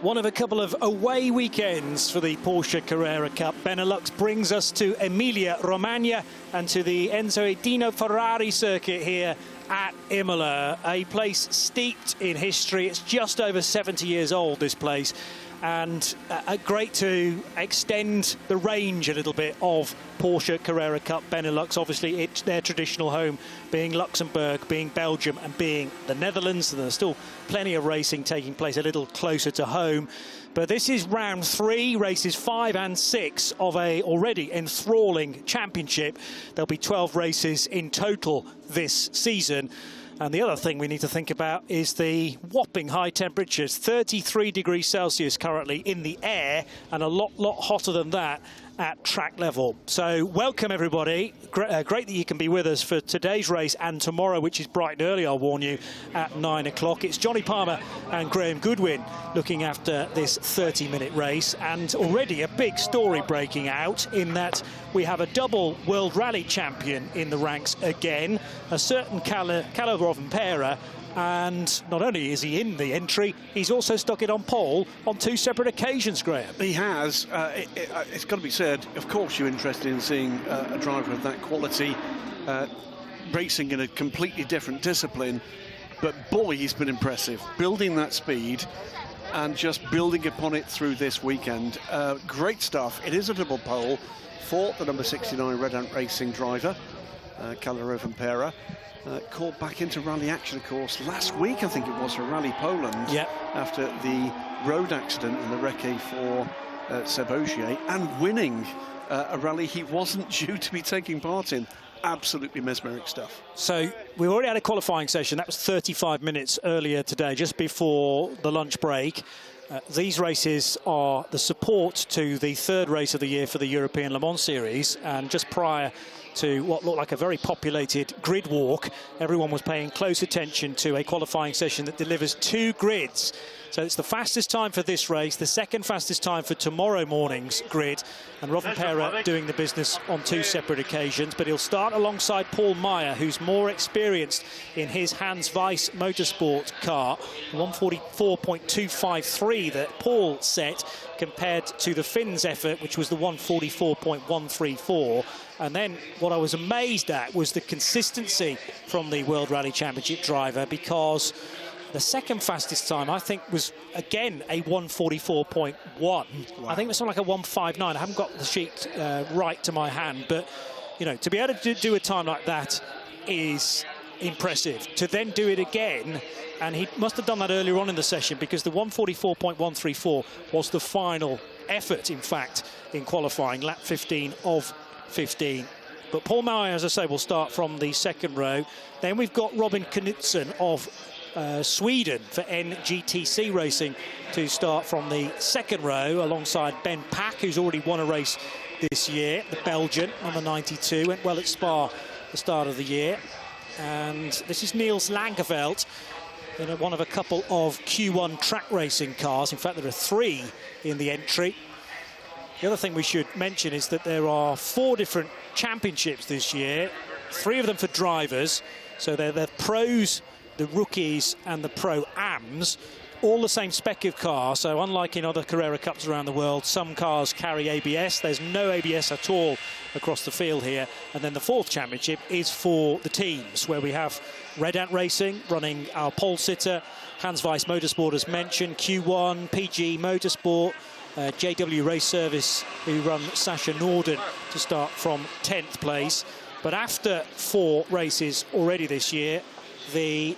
One of a couple of away weekends for the Porsche Carrera Cup. Benelux brings us to Emilia-Romagna and to the Enzo and Dino Ferrari circuit here at Imola, a place steeped in history. It's just over 70 years old, this place, and great to extend the range a little bit of Porsche Carrera Cup Benelux. Obviously, it's their traditional home, being Luxembourg, being Belgium and being the Netherlands. And there's still plenty of racing taking place a little closer to home. But this is round 3, races 5 and 6 of a already enthralling championship. There'll be 12 races in total this season. And the other thing we need to think about is the whopping high temperatures, 33 degrees Celsius currently in the air, and a lot hotter than that at track level. So welcome everybody. Great that you can be with us for today's race and tomorrow, which is bright and early, I'll warn you, at 9 o'clock. It's Johnny Palmer and Graham Goodwin looking after this 30-minute race, and already a big story breaking out in that we have a double World Rally champion in the ranks again, a certain Kalle Rovanperä. And not only is he in the entry, he's also stuck it on pole on 2 separate occasions, Graham. He has. It's got to be said, of course you're interested in seeing a driver of that quality racing in a completely different discipline, but boy, he's been impressive, building that speed and just building upon it through this weekend. Great stuff. It is a double pole for the number 69 Red Ant Racing driver, Kalle Rovanperä. Called back into rally action, of course, last week, I think it was, for Rally Poland, after the road accident and the recce for Seb Ogier, and winning a rally he wasn't due to be taking part in. Absolutely mesmeric stuff. So we already had a qualifying session. That was 35 minutes earlier today, just before the lunch break. These races are the support to the 3rd race of the year for the European Le Mans Series, and just prior to what looked like a very populated grid walk, everyone was paying close attention to a qualifying session that delivers 2 grids. So it's the fastest time for this race, the 2nd fastest time for tomorrow morning's grid, and Rovanperä doing the business on 2 separate occasions. But he'll start alongside Paul Meyer, who's more experienced in his Hans Weiss Motorsport car, 144.253 that Paul set, compared to the Finn's effort, which was the 144.134. And then what I was amazed at was the consistency from the World Rally Championship driver, because the 2nd fastest time, I think, was, again, a 144.1. Wow. I think it was something like a 159. I haven't got the sheet right to my hand, but, you know, to be able to do a time like that is impressive. To then do it again, and he must have done that earlier on in the session, because the 144.134 was the final effort, in fact, in qualifying, lap 15 of 15. But Paul Meyer, as I say, will start from the 2nd row. Then we've got Robin Knutsson of Sweden for NGTC Racing to start from the 2nd row, alongside Ben Pack, who's already won a race this year. The Belgian, number 92, went well at Spa at the start of the year. And this is Niels Lankeveld in one of a couple of Q1 track racing cars. In fact, there are 3 in the entry. The other thing we should mention is that there are 4 different championships this year, 3 of them for drivers. So they're the pros, the rookies and the pro-ams, all the same spec of car. So unlike in other Carrera Cups around the world, some cars carry ABS. There's no ABS at all across the field here. And then the 4th championship is for the teams, where we have Red Ant Racing running our pole sitter, Hans Weiss Motorsport as mentioned, Q1, PG Motorsport, JW Race Service, who run Sasha Norden to start from 10th place. But after 4 races already this year, the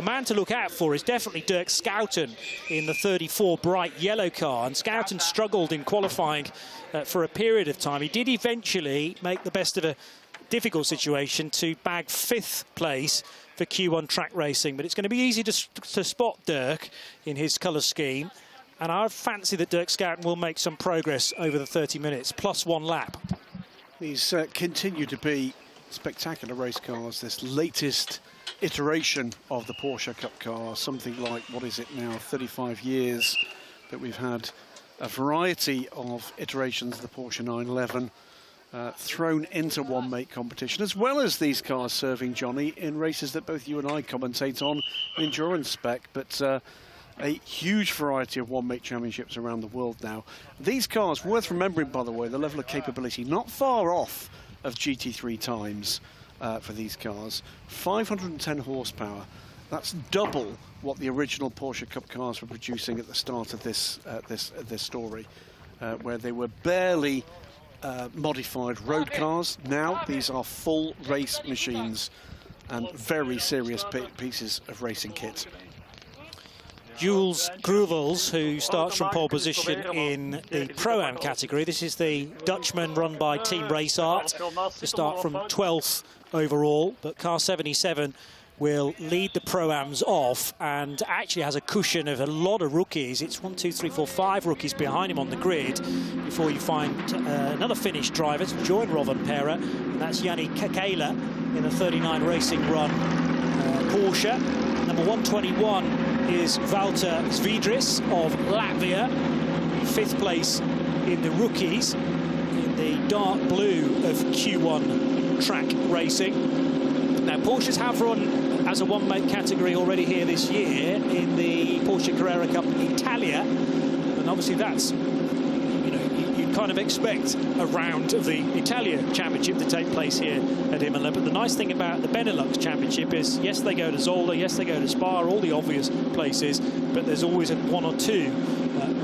man to look out for is definitely Dirk Schouten in the 34 bright yellow car. And Schouten struggled in qualifying for a period of time. He did eventually make the best of a difficult situation to bag 5th place for Q1 track racing. But it's going to be easy to spot Dirk in his colour scheme. And I fancy that Dirk Schouten will make some progress over the 30 minutes, plus 1 lap. These continue to be spectacular race cars. This latest iteration of the Porsche Cup car, something like, what is it now, 35 years that we've had a variety of iterations of the Porsche 911 thrown into one-make competition, as well as these cars serving, Johnny, in races that both you and I commentate on, endurance spec. But a huge variety of one-make championships around the world now. These cars, worth remembering, by the way, the level of capability not far off of GT3 times for these cars. 510 horsepower. That's double what the original Porsche Cup cars were producing at the start of this story, where they were barely modified road cars. Now these are full race machines and very serious pieces of racing kit. Jules Groevels, who starts from pole position in the Pro-Am category. This is the Dutchman run by Team Race Art, to start from 12th overall, but car 77 will lead the Pro-Ams off and actually has a cushion of a lot of rookies. It's 1, 2, 3, 4, 5 rookies behind him on the grid before you find another Finnish driver to join Rovanperä, and that's Jani Kakela in the 39 Racing Run Porsche. Number 121 is Valter Zviedris of Latvia, 5th place in the rookies in the dark blue of Q1 track racing. Now, Porsches have run as a one-make category already here this year in the Porsche Carrera Cup Italia, and obviously that's, you know, you kind of expect a round of the Italia Championship to take place here at Imola. But the nice thing about the Benelux Championship is, yes, they go to Zola, yes, they go to Spa, all the obvious places, but there's always one or two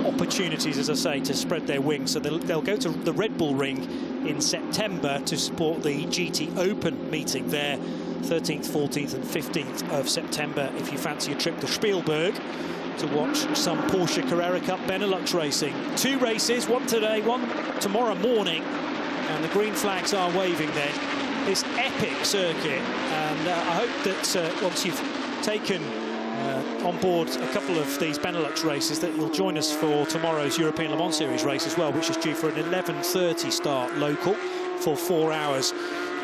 opportunities, as I say, to spread their wings. So they'll go to the Red Bull Ring in September to support the GT Open meeting there, 13th, 14th and 15th of September, if you fancy a trip to Spielberg to watch some Porsche Carrera Cup Benelux racing. 2 races, one today, one tomorrow morning, and the green flags are waving then. This epic circuit, and I hope that once you've taken on board a couple of these Benelux races, that you'll join us for tomorrow's European Le Mans Series race as well, which is due for an 11:30 start local for 4 hours.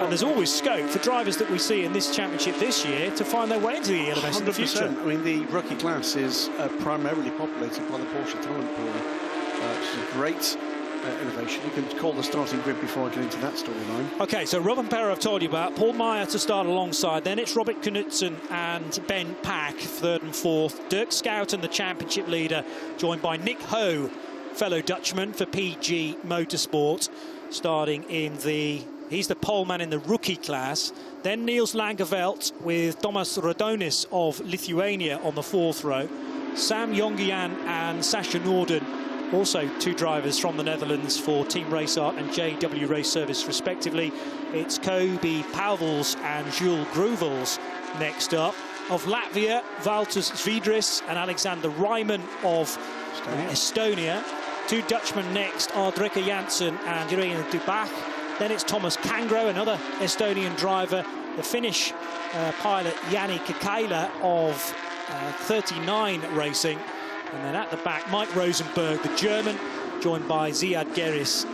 And there's always scope for drivers that we see in this championship this year to find their way into the ELMS in the future. I mean, the rookie class is primarily populated by the Porsche talent pool, which is a great innovation. You can call the starting grid before I get into that storyline. OK, so Rovanperä I've told you about. Paul Meyer to start alongside. Then it's Robert Knudsen and Ben Pack, 3rd and 4th. Dirk Schouten, the championship leader, joined by Nick Ho, fellow Dutchman for PG Motorsport, starting in the... He's the poleman in the rookie class. Then Niels Langeveld with Thomas Radonis of Lithuania on the 4th row. Sam Jongian and Sasha Norden, also 2 drivers from the Netherlands for Team Race Art and JW Race Service respectively. It's Kobe Pauvels and Jules Groevels next up. Of Latvia, Valters Zviedris and Alexander Reimann of Estonia. 2 Dutchmen next are Dreke Jansen and Jurgen Dubach. Then it's Thomas Kangro, another Estonian driver. The Finnish pilot Jani Kakela of 39 Racing. And then at the back, Mike Rosenberg, the German, joined by Ziad Geris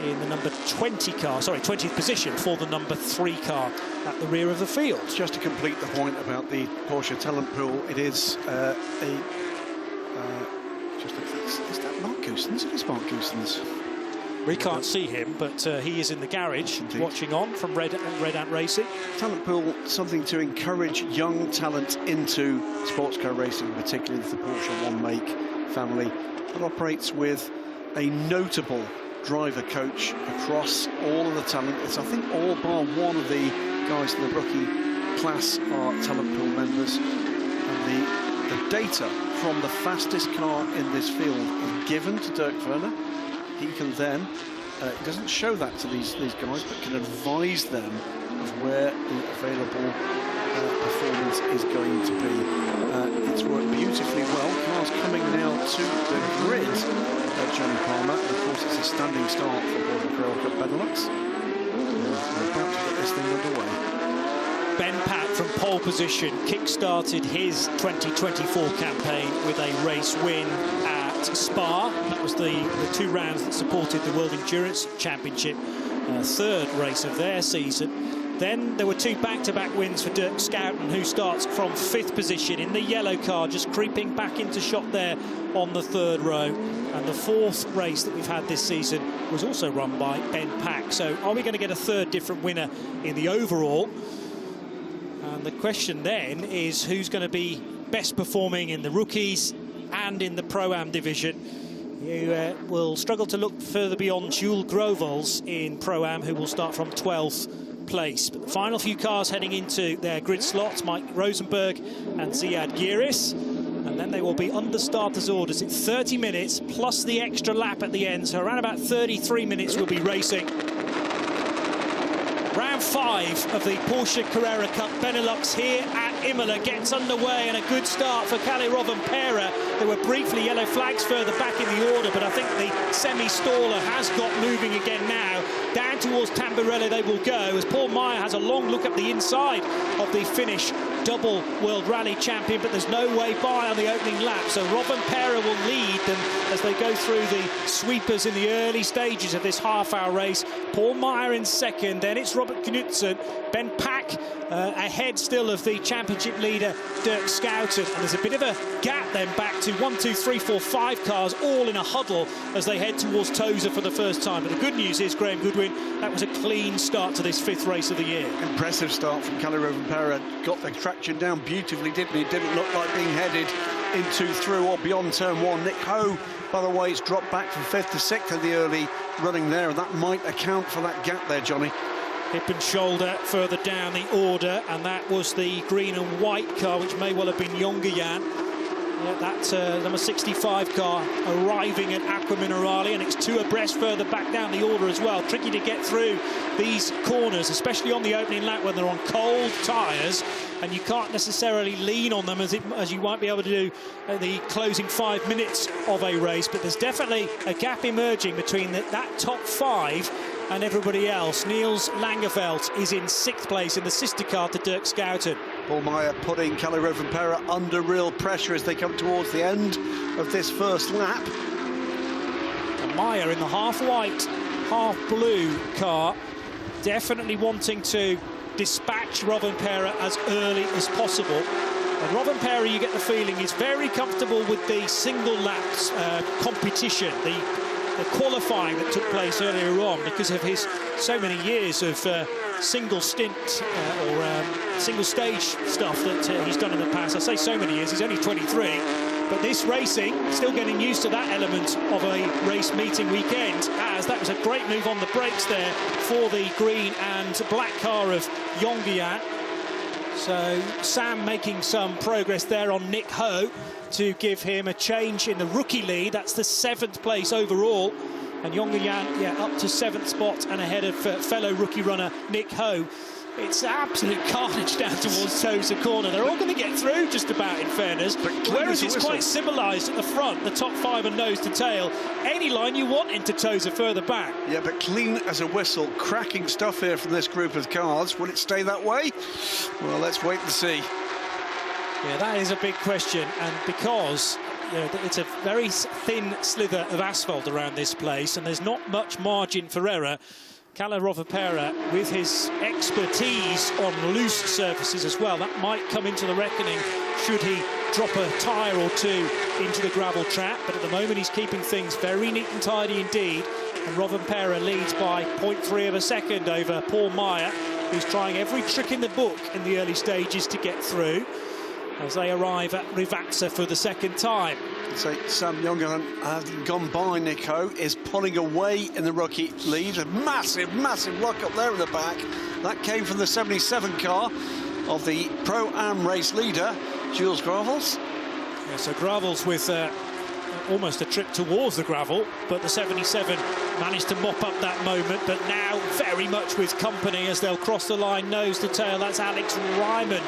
in the number 20 car, sorry, 20th position for the number 3 car at the rear of the field. Just to complete the point about the Porsche talent pool, it is is that Mark Goosens? It is Mark Goosens. We can't see him, but he is in the garage watching on from Red Ant Racing. Talent pool, something to encourage young talent into sports car racing, particularly the Porsche one-make family. It operates with a notable driver coach across all of the talent. It's, I think, all bar one of the guys in the rookie class are talent pool members. And the data from the fastest car in this field is given to Dirk Werner. He can then, it doesn't show that to these guys, but can advise them of where the available performance is going to be. It's worked beautifully well. Cars coming now to the grid at Johnny Palmer. And of course, it's a standing start for Porsche Carrera Cup Benelux. We're about to get this thing underway. Ben Pack from pole position kick-started his 2024 campaign with a race win at Spa. That was the 2 rounds that supported the World Endurance Championship, 3rd race of their season. Then there were 2 back-to-back wins for Dirk Schouten, who starts from 5th position in the yellow car, just creeping back into shot there on the 3rd row. And the 4th race that we've had this season was also run by Ben Pack. So are we going to get a 3rd different winner in the overall? And the question then is, who's going to be best performing in the rookies and in the Pro-Am division. You will struggle to look further beyond Jules Grovels in Pro-Am, who will start from 12th place. But the final few cars heading into their grid slots, Mike Rosenberg and Ziad Giris. And then they will be under starters' orders. It's 30 minutes plus the extra lap at the end. So around about 33 minutes we'll be racing. Round 5 of the Porsche Carrera Cup Benelux here at Imola gets underway, and a good start for Kalle Rovanperä. There were briefly yellow flags further back in the order, but I think the semi-staller has got moving again now. Down towards Tamburello they will go, as Paul Meyer has a long look up the inside of the Finnish double World Rally champion, but there's no way by on the opening lap. So Rovanperä will lead them as they go through the sweepers in the early stages of this half-hour race. Paul Meyer in second, then it's Robert Knudsen, Ben Pack ahead still of the championship leader Dirk Schouten, and there's a bit of a gap then back to 1, 2, 3, 4, 5 cars all in a huddle as they head towards Tosa for the first time. But the good news is, Graham Goodwin, that was a clean start to this 5th race of the year. Impressive start from Kalle Rovanperä. Got the traction down beautifully, didn't he? Didn't look like being headed into, through or beyond turn 1. Nick Ho, by the way, has dropped back from 5th to 6th in the early running there, and that might account for that gap there, Johnny. Hip and shoulder further down the order, and that was the green and white car, which may well have been Jongejan. Yeah, that number 65 car arriving at Aqua Minerale, and it's 2 abreast further back down the order as well. Tricky to get through these corners, especially on the opening lap when they're on cold tyres, and you can't necessarily lean on them as you might be able to do the closing 5 minutes of a race. But there's definitely a gap emerging between that top 5 and everybody else. Niels Langeveld is in 6th place in the sister car to Dirk Schouten. Paul Meyer putting Kalle Rovanperä under real pressure as they come towards the end of this first lap. And Meyer in the half-white, half-blue car, definitely wanting to dispatch Rovanperä as early as possible. And Rovanperä, you get the feeling, is very comfortable with the single laps competition, the qualifying that took place earlier on, because of his so many years of single stint or single stage stuff that he's done in the past. I say so many years, he's only 23, but this racing, still getting used to that element of a race meeting weekend, as that was a great move on the brakes there for the green and black car of Jongejan. So Sam making some progress there on Nick Ho to give him a change in the rookie lead. That's the 7th place overall, and Jongejan, yeah, up to 7th spot and ahead of fellow rookie runner Nick Ho. It's absolute carnage down towards Tosa corner. They're all going to get through just about, in fairness, whereas it's quite civilised at the front, the top 5 and nose to tail. Any line you want into Tosa further back. Yeah, but clean as a whistle. Cracking stuff here from this group of cars. Will it stay that way? Well, let's wait and see. Yeah, that is a big question, and because it's a very thin slither of asphalt around this place, and there's not much margin for error. Kalle Rovanperä, with his expertise on loose surfaces as well, that might come into the reckoning should he drop a tyre or 2 into the gravel trap. But at the moment, he's keeping things very neat and tidy indeed. And Rovanperä leads by 0.3 of a second over Paul Meyer, who's trying every trick in the book in the early stages to get through, as they arrive at Rivazza for the 2nd time. So Sam Jongejan, having gone by Nick Ho, is pulling away in the rookie lead. A massive, massive lock up there in the back. That came from the 77 car of the Pro-Am race leader, Jules Grovels. Yeah, so Grovels with almost a trip towards the gravel, but the 77 managed to mop up that moment, but now very much with company as they'll cross the line nose to tail. That's Alex Ryman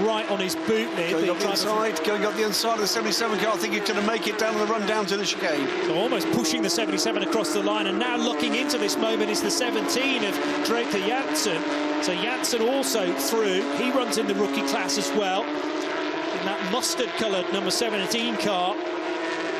right on his boot lid. Going up the inside of the 77 car. I think he's going to make it down on the run down to the chicane. So almost pushing the 77 across the line, and now looking into this moment is the 17 of Draker Janssen. So Janssen also through. He runs in the rookie class as well, in that mustard-coloured number 17 car.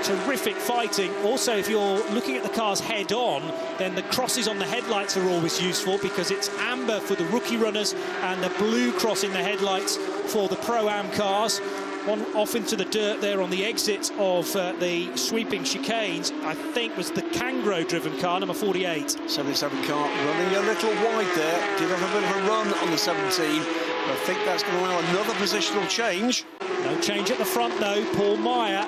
Terrific fighting. Also, if you're looking at the cars head-on, then the crosses on the headlights are always useful, because it's amber for the rookie runners and the blue cross in the headlights for the Pro-Am cars. One off into the dirt there on the exit of the sweeping chicanes, I think was the Cangro-driven car, number 48. 77 car running a little wide there. Did have a bit of a run on the 17. I think that's going to allow another positional change. No change at the front, though. Paul Meyer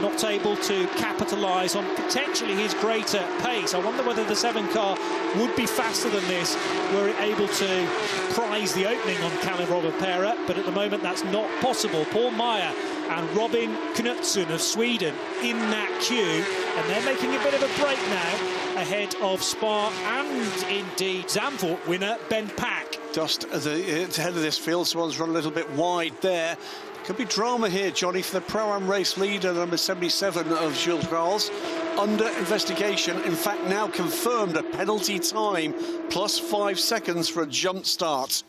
not able to capitalise on potentially his greater pace. I wonder whether the 7 car would be faster than this were it able to prize the opening on Kalle Rovanperä, but at the moment that's not possible. Paul Meyer and Robin Knutsson of Sweden in that queue, and they're making a bit of a break now ahead of Spa and indeed Zandvoort winner Ben Pack. Just at the head of this field, someone's run a little bit wide there. Could be drama here, Johnny, for the Pro-Am race leader, number 77 of Jules Carles. Under investigation, in fact now confirmed, a penalty time plus 5 seconds for a jump start.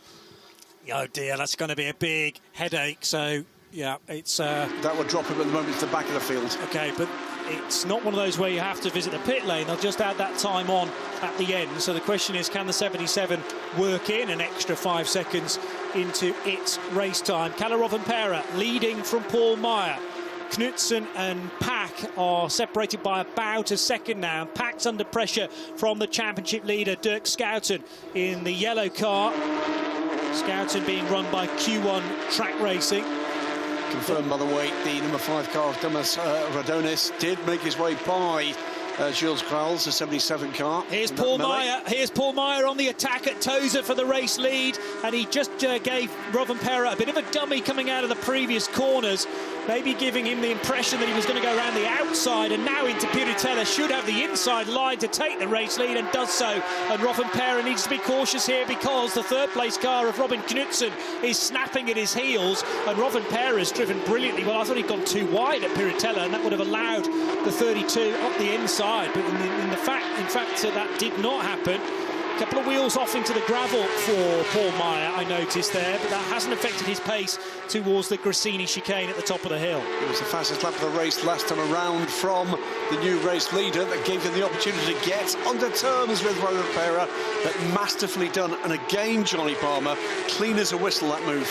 Oh dear, that's going to be a big headache. So yeah, it's that would drop him at the moment to the back of the field. Okay, but it's not one of those where you have to visit the pit lane. They'll just add that time on at the end. So the question is, can the 77 work in an extra 5 seconds into its race time? Kalle Rovanperä leading from Paul Meyer. Knutsson and Pack are separated by about a second now. Pack's under pressure from the championship leader, Dirk Schouten, in the yellow car. Schouten being run by Q1 Track Racing. Confirmed, by the way, the number 5 car of Domas Radonis did make his way by Jules Carles, the 77 car. Here's Paul Meyer. Here's Paul Meyer on the attack at Tozer for the race lead, and he just gave Rovanperä a bit of a dummy coming out of the previous corners, maybe giving him the impression that he was going to go around the outside, and now into Piritella should have the inside line to take the race lead, and does so. And Rovanperä needs to be cautious here because the third place car of Robin Knutsson is snapping at his heels, and Rovanperä has driven brilliantly. Well, I thought he'd gone too wide at Piritella, and that would have allowed the 32 up the inside. But in fact, that did not happen. A couple of wheels off into the gravel for Paul Meyer, I noticed there, but that hasn't affected his pace towards the Grassini chicane at the top of the hill. It was the fastest lap of the race last time around from the new race leader that gave him the opportunity to get under terms with Rovanperä, but masterfully done. And again, Johnny Palmer, clean as a whistle, that move.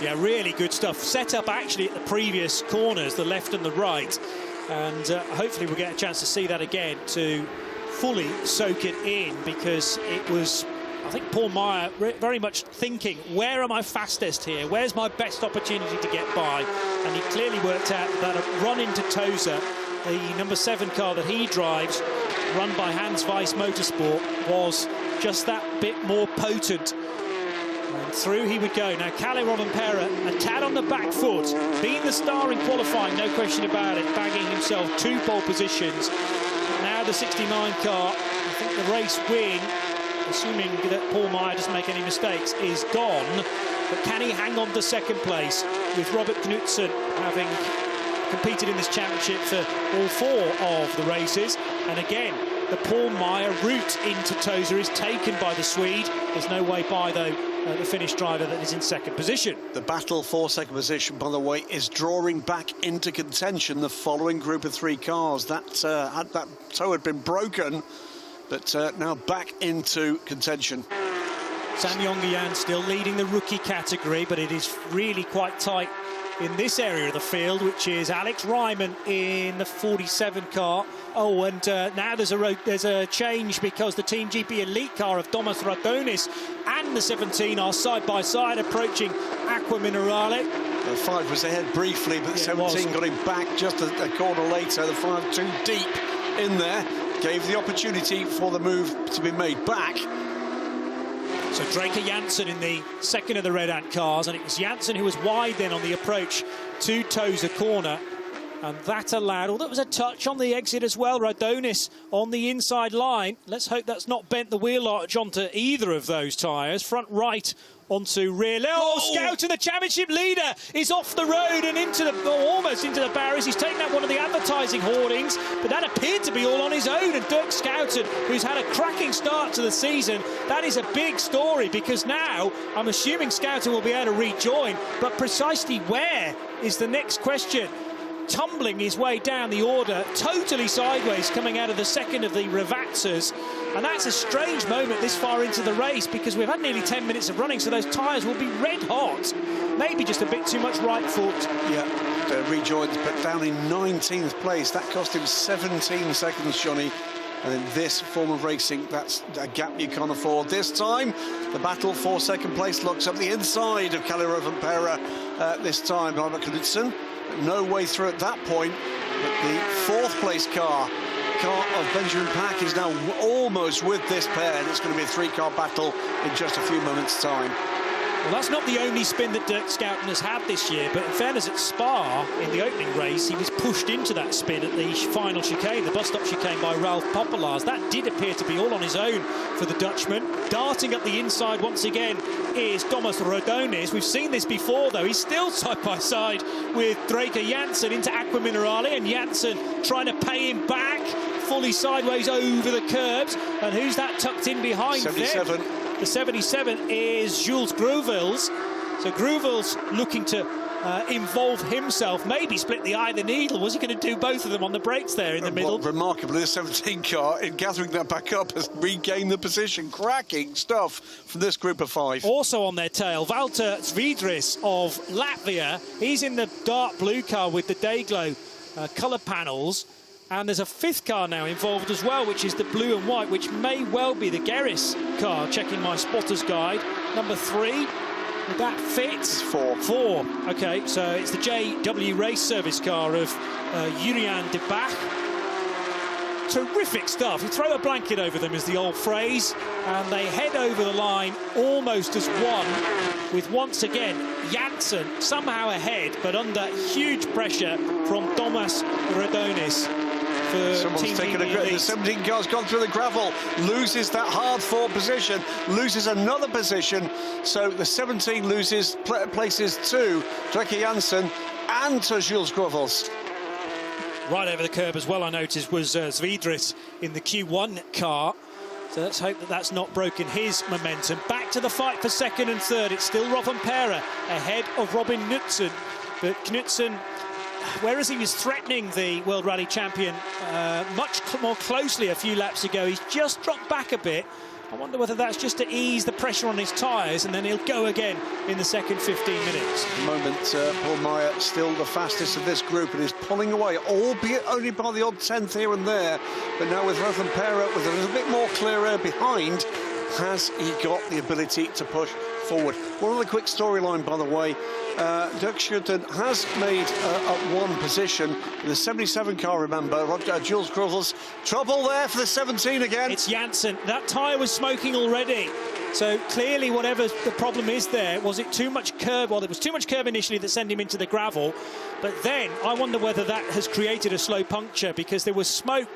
Yeah, really good stuff. Set up actually at the previous corners, the left and the right. And hopefully we'll get a chance to see that again to fully soak it in, because it was, I think, Paul Meyer very much thinking, where am I fastest here? Where's my best opportunity to get by? And he clearly worked out that a run into Tozer, the number 7 car that he drives, run by Hans Weiss Motorsport, was just that bit more potent. And through he would go. Now, Kalle Rovanperä, a tad on the back foot, being the star in qualifying, no question about it, bagging himself 2 pole positions. Now the 69 car, I think the race win, assuming that Paul Meyer doesn't make any mistakes, is gone. But can he hang on to second place with Robert Knutsson having competed in this championship for all 4 of the races? And again, the Paul Meyer route into Tozer is taken by the Swede. There's no way by, though, the Finnish driver that is in second position. The battle for second position, by the way, is drawing back into contention the following group of 3 cars. That toe had been broken, but now back into contention. Sam Jongejan still leading the rookie category, but it is really quite tight in this area of the field, which is Alex Ryman in the 47 car. Oh, and now there's a change, because the Team GP Elite car of Domas Radonis and the 17 are side by side approaching Aqua Minerale. The 5 was ahead briefly, but the 17 got him back just a corner later. The 5 too deep in there, gave the opportunity for the move to be made back. So Draker Janssen in the second of the Red Ant cars, and it was Janssen who was wide then on the approach to Tozer corner, and that allowed, although it was a touch on the exit as well, Radonis on the inside line. Let's hope that's not bent the wheel arch onto either of those tyres. Front right onto rear left. Oh, Schouten, the championship leader, is off the road and almost into the barriers. He's taken out one of the advertising hoardings, but that appeared to be all on his own. And Dirk Schouten, who's had a cracking start to the season, that is a big story, because now I'm assuming Schouten will be able to rejoin, but precisely where is the next question. Tumbling his way down the order, totally sideways, coming out of the second of the Ravatsas. And that's a strange moment this far into the race, because we've had nearly 10 minutes of running, so those tyres will be red hot. Maybe just a bit too much right foot. Yeah, rejoins, but down in 19th place. That cost him 17 seconds, Johnny. And in this form of racing, that's a gap you can't afford. This time, the battle for second place locks up the inside of Kalle Rovanperä. This time, Robert Knutsson. No way through at that point. But the fourth place car of Benjamin Pack is now almost with this pair, and it's going to be a three-car battle in just a few moments' time. Well, that's not the only spin that Dirk Schouten has had this year, but in fairness, at Spa, in the opening race, he was pushed into that spin at the final chicane, the bus stop chicane by Ralph Popelaars. That did appear to be all on his own for the Dutchman. Darting up the inside once again is Thomas Rodonis. We've seen this before, though. He's still side by side with Draker Janssen into Aqua Minerale, and Janssen trying to pay him back, fully sideways over the curbs. And who's that tucked in behind 77. them? The 77 is Jules Grouvels. So Grouvels looking to involve himself, maybe split the eye of the needle. Was he going to do both of them on the brakes there in the middle? Well, remarkably, the 17 car, in gathering that back up, has regained the position. Cracking stuff from this group of five. Also on their tail, Valter Zviedris of Latvia. He's in the dark blue car with the Dayglow colour panels. And there's a fifth car now involved as well, which is the blue and white, which may well be the Gerris car, checking my spotter's guide. Number 3, would that fit? It's 4. 4, OK, so it's the JW race service car of Jurian de Bach. Terrific stuff. You throw a blanket over them is the old phrase, and they head over the line almost as one, with once again Janssen somehow ahead, but under huge pressure from Thomas Rodonis. Someone's taken a grip. The 17 car's gone through the gravel, loses that hard-fought position, loses another position. So the 17 loses places to Draker Janssen and to Jules Grouvels. Right over the curb as well, I noticed, was Zviedris in the Q1 car. So let's hope that that's not broken his momentum. Back to the fight for second and third. It's still Rovanperä ahead of Robin Knudsen. But Knudsen, whereas he was threatening the World Rally Champion much more closely a few laps ago, he's just dropped back a bit. I wonder whether that's just to ease the pressure on his tyres, and then he'll go again in the second 15 minutes. At the moment, Paul Meyer still the fastest of this group and is pulling away, albeit only by the odd 10th here and there. But now with Rovanperä with a little bit more clear air behind, has he got the ability to push forward? One other quick storyline, by the way. Dirk Schouten has made up one position in the 77 car, remember. Jules Grouvels, trouble there for the 17 again. It's Janssen. That tyre was smoking already. So clearly, whatever the problem is there, was it too much curb? Well, there was too much curb initially that sent him into the gravel. But then I wonder whether that has created a slow puncture, because there was smoke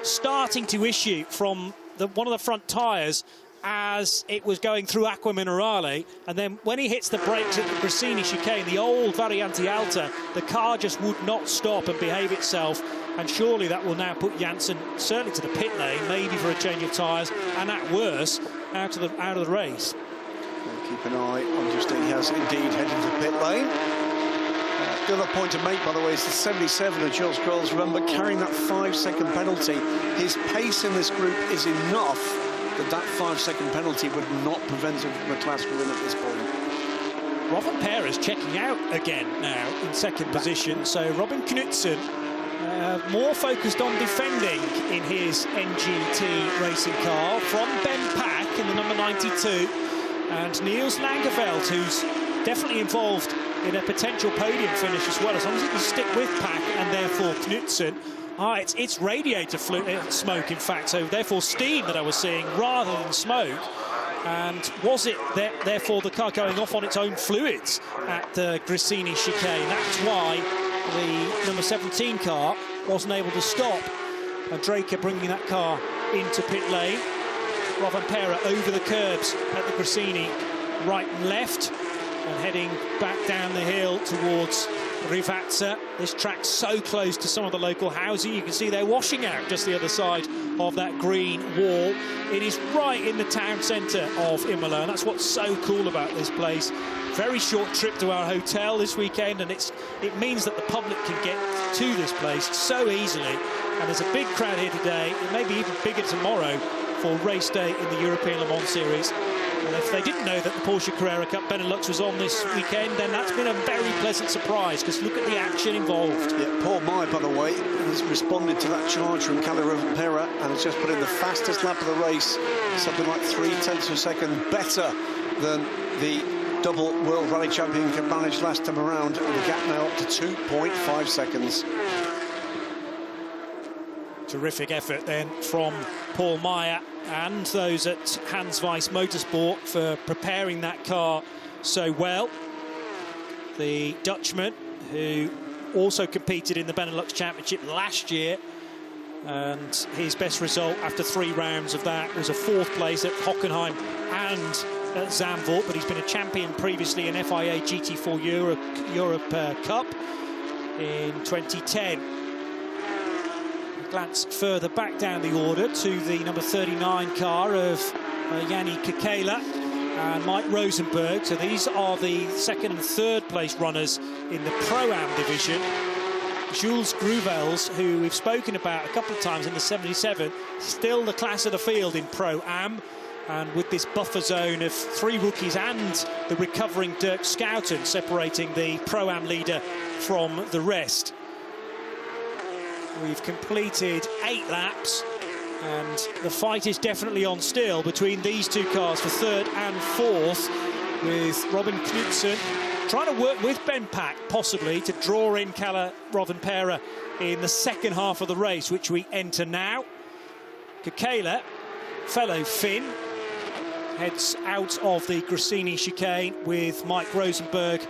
starting to issue from one of the front tyres as it was going through Aqua Minerale, and then when he hits the brakes at the Grissini chicane, the old Variante Alta, the car just would not stop and behave itself, and surely that will now put Janssen certainly to the pit lane, maybe for a change of tyres, and at worst out of the race. We'll keep an eye on just he has indeed headed to the pit lane. The other point to make, by the way, is the 77 of Jules Grouvels. Remember, carrying that 5-second penalty, his pace in this group is enough that 5-second penalty would not prevent him from a class win at this point. Rovanperä is checking out again now in second position, so Robin Knudsen more focused on defending in his NGT racing car from Ben Pack in the number 92, and Niels Langeveld, who's definitely involved in a potential podium finish as well, as long as he can stick with Pack and therefore Knudsen. It's radiator smoke, in fact, so therefore steam that I was seeing rather than smoke. And was it therefore the car going off on its own fluids at the Grissini chicane? That's why the number 17 car wasn't able to stop. And Draker bringing that car into pit lane. Rovanperä over the curbs at the Grissini, right and left, and heading back down the hill towards Rivazza. This track's so close to some of the local housing. You can see they're washing out just the other side of that green wall. It is right in the town centre of Imola, and that's what's so cool about this place. Very short trip to our hotel this weekend, and it means that the public can get to this place so easily. And there's a big crowd here today. It may be even bigger tomorrow for race day in the European Le Mans Series. And if they didn't know that the Porsche Carrera Cup Benelux was on this weekend, then that's been a very pleasant surprise, because look at the action involved. Yeah, Paul Meyer, by the way, has responded to that charge from Kalle Rovanperä and has just put in the fastest lap of the race, something like 0.3 of a second better than the double World Rally Champion can manage last time around, and the gap now up to 2.5 seconds. Terrific effort then from Paul Meyer and those at Hans Weiss Motorsport for preparing that car so well. The Dutchman, who also competed in the Benelux Championship last year, and his best result after 3 rounds of that was a 4th place at Hockenheim and at Zandvoort, but he's been a champion previously in FIA GT4 Europe Cup in 2010. A glance further back down the order to the number 39 car of Yanni Kekela and Mike Rosenberg. So these are the 2nd and 3rd place runners in the Pro-Am division. Jules Grouvels, who we've spoken about a couple of times in the 77, still the class of the field in Pro-Am, and with this buffer zone of 3 rookies and the recovering Dirk Schouten separating the Pro-Am leader from the rest. We've completed 8 laps, and the fight is definitely on still between these 2 cars for 3rd and 4th, with Robin Knudsen trying to work with Ben Pack, possibly, to draw in Kalle Rovanperä in the 2nd half of the race, which we enter now. Kekela, fellow Finn, heads out of the Grassini chicane with Mike Rosenberg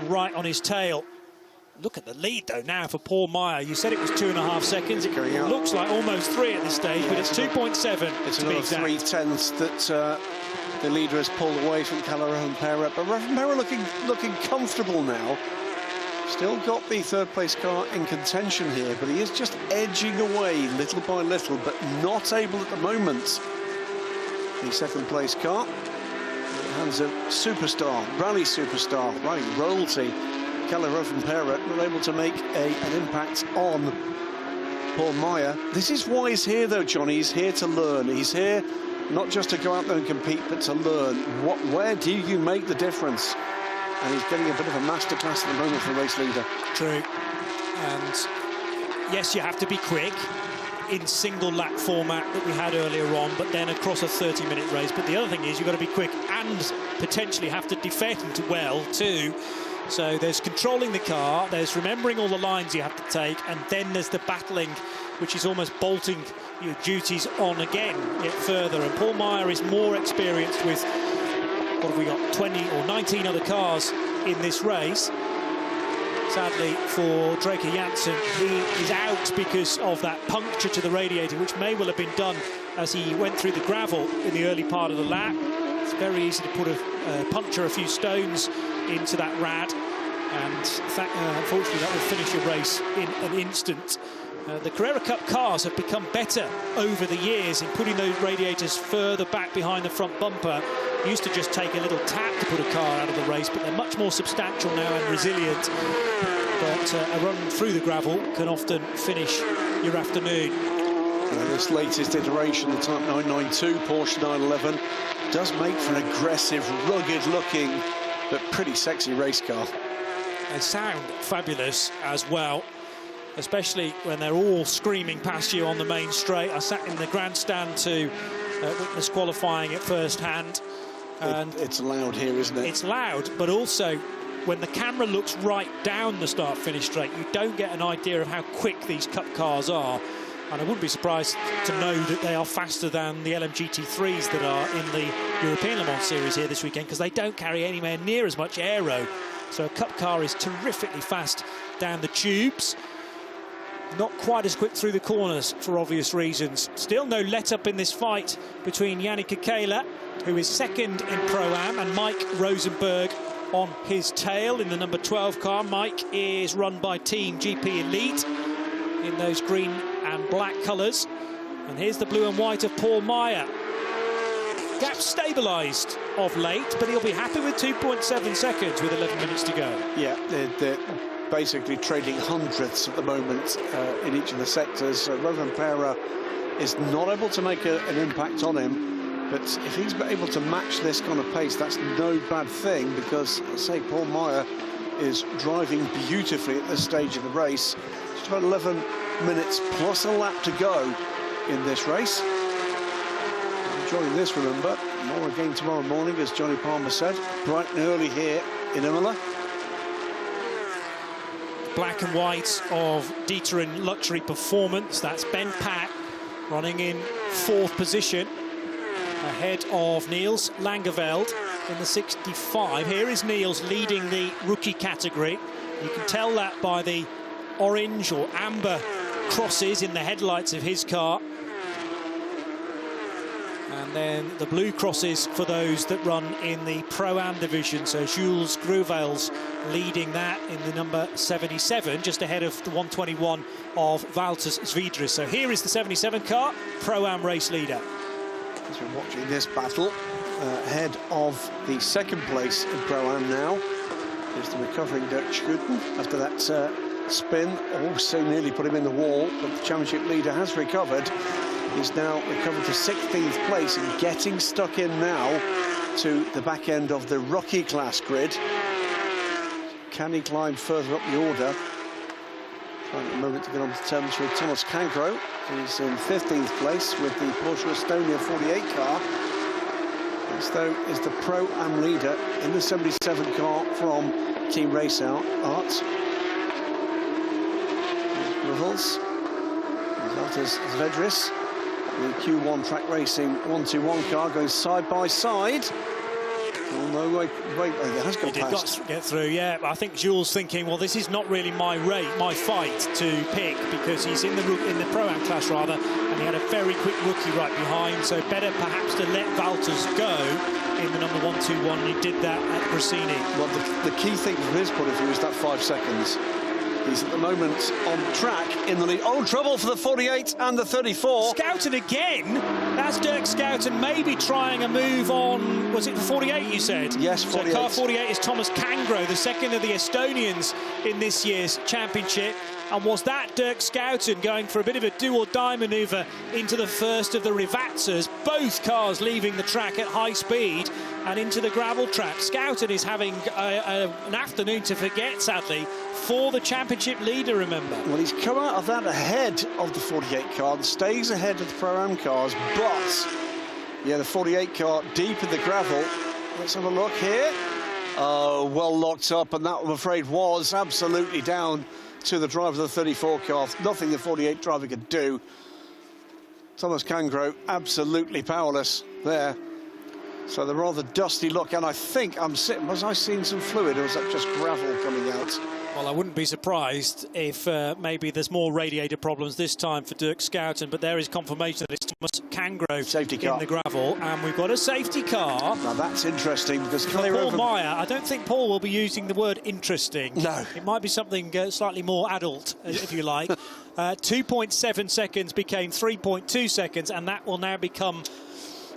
right on his tail. Look at the lead, though, now for Paul Meyer. You said it was 2.5 seconds. It looks like almost 3 at this stage, but it's 2.7 It's to be another exact. 3/10 that the leader has pulled away from Kalle Rovanperä. But Rovanperä looking comfortable now. Still got the 3rd place car in contention here, but he is just edging away little by little, but not able at the moment. The 2nd place car, hands of superstar, rally superstar, rally royalty, Kalle Rovanperä, not able to make an impact on Paul Meyer. This is why he's here, though, Johnny. He's here to learn. He's here not just to go out there and compete, but to learn. Where do you make the difference? And he's getting a bit of a masterclass at the moment for race leader. True. And yes, you have to be quick in single lap format that we had earlier on, but then across a 30-minute race. But the other thing is you've got to be quick and potentially have to defend well too. So there's controlling the car, there's remembering all the lines you have to take, and then there's the battling, which is almost bolting your duties on again yet further. And Paul Meyer is more experienced with, what have we got, 20 or 19 other cars in this race. Sadly for Draker Janssen, he is out because of that puncture to the radiator, which may well have been done as he went through the gravel in the early part of the lap. It's very easy to put puncture a few stones into that rad, and unfortunately that will finish a race in an instant. The Carrera Cup cars have become better over the years in putting those radiators further back behind the front bumper. Used to just take a little tap to put a car out of the race, but they're much more substantial now and resilient. But a run through the gravel can often finish your afternoon. This latest iteration, the Type 992 Porsche 911, does make for an aggressive, rugged-looking, but pretty sexy race car. They sound fabulous as well, especially when they're all screaming past you on the main straight. I sat in the grandstand to witness qualifying at first hand. And it's loud here, isn't it? It's loud, but also when the camera looks right down the start-finish straight, you don't get an idea of how quick these Cup cars are. And I wouldn't be surprised to know that they are faster than the LMGT3s that are in the European Le Mans series here this weekend, because they don't carry anywhere near as much aero. So a Cup car is terrifically fast down the tubes. Not quite as quick through the corners for obvious reasons. Still no let-up in this fight between Yanni Kekela, who is 2nd in Pro-Am, and Mike Rosenberg on his tail in the number 12 car. Mike is run by Team GP Elite in those green and black colours. And here's the blue and white of Paul Meyer. Gap stabilised of late, but he'll be happy with 2.7 seconds with 11 minutes to go. Yeah, they're basically trading hundredths at the moment in each of the sectors. Rovanperä is not able to make an impact on him, but if he's able to match this kind of pace, that's no bad thing, because, I say, Paul Meyer is driving beautifully at this stage of the race. Just about 11 minutes plus a lap to go in this race. Enjoying this, remember. More again tomorrow morning, as Johnny Palmer said. Bright and early here in Imola. black and white of Dieterin Luxury Performance. That's Ben Pack running in 4th position, ahead of Niels Langeveld in the 65. Here is Niels leading the rookie category. You can tell that by the orange or amber crosses in the headlights of his car. And then the blue crosses for those that run in the Pro-Am division. So Jules Gruvel's leading that in the number 77, just ahead of the 121 of Valters Zwiedris. So here is the 77 car, Pro-Am race leader. As we're watching this battle, ahead of the 2nd place in Pro-Am now is the recovering Dirk Schuiten after that spin. Also nearly put him in the wall, but the championship leader has recovered. He's now recovered to 16th place and getting stuck in now to the back end of the rookie class grid. Can he climb further up the order? Trying at the moment to get on to terms with Thomas Cancro. He's in 15th place with the Porsche Estonia 48 car. This, though, is the Pro-Am leader in the 77 car from Team Race Arts. Rivals, Valters Zvedris. The Q1 Track Racing 121 car going side by side. Oh, no, wait, that has gone past. Got to get through, yeah. I think Jules thinking, well, this is not really my fight to pick, because he's in the Pro-Am class, rather, and he had a very quick rookie right behind, so better perhaps to let Valters go in the number 121. He did that at Brasini. Well, the key thing from his point of view is that 5 seconds. He's at the moment on track in the lead. Oh, trouble for the 48 and the 34. Scouten again. That's Dirk Scouten maybe trying a move on, was it the 48 you said? Yes, 48. So car 48 is Thomas Cancro, the second of the Estonians in this year's championship. And was that Dirk Scouten going for a bit of a do-or-die manoeuvre into the first of the Rivazzas? Both cars leaving the track at high speed and into the gravel trap. Scouten is having an afternoon to forget, sadly, for the championship leader, remember. Well, he's come out of that ahead of the 48 car and stays ahead of the Pro-Am cars, but, yeah, the 48 car deep in the gravel. Let's have a look here. Oh, well locked up, and that, I'm afraid, was absolutely down to the driver of the 34 car. Nothing the 48 driver could do. Thomas Cancro absolutely powerless there. So the rather dusty look, and I think was I seeing some fluid, or was that just gravel coming out? Well, I wouldn't be surprised if maybe there's more radiator problems this time for Dirk Scouten, but there is confirmation that it's Thomas Cancro safety car in the gravel, and we've got a safety car. Now that's interesting, because Paul Meyer, I don't think Paul will be using the word interesting. No. It might be something slightly more adult, if you like. 2.7 seconds became 3.2 seconds, and that will now become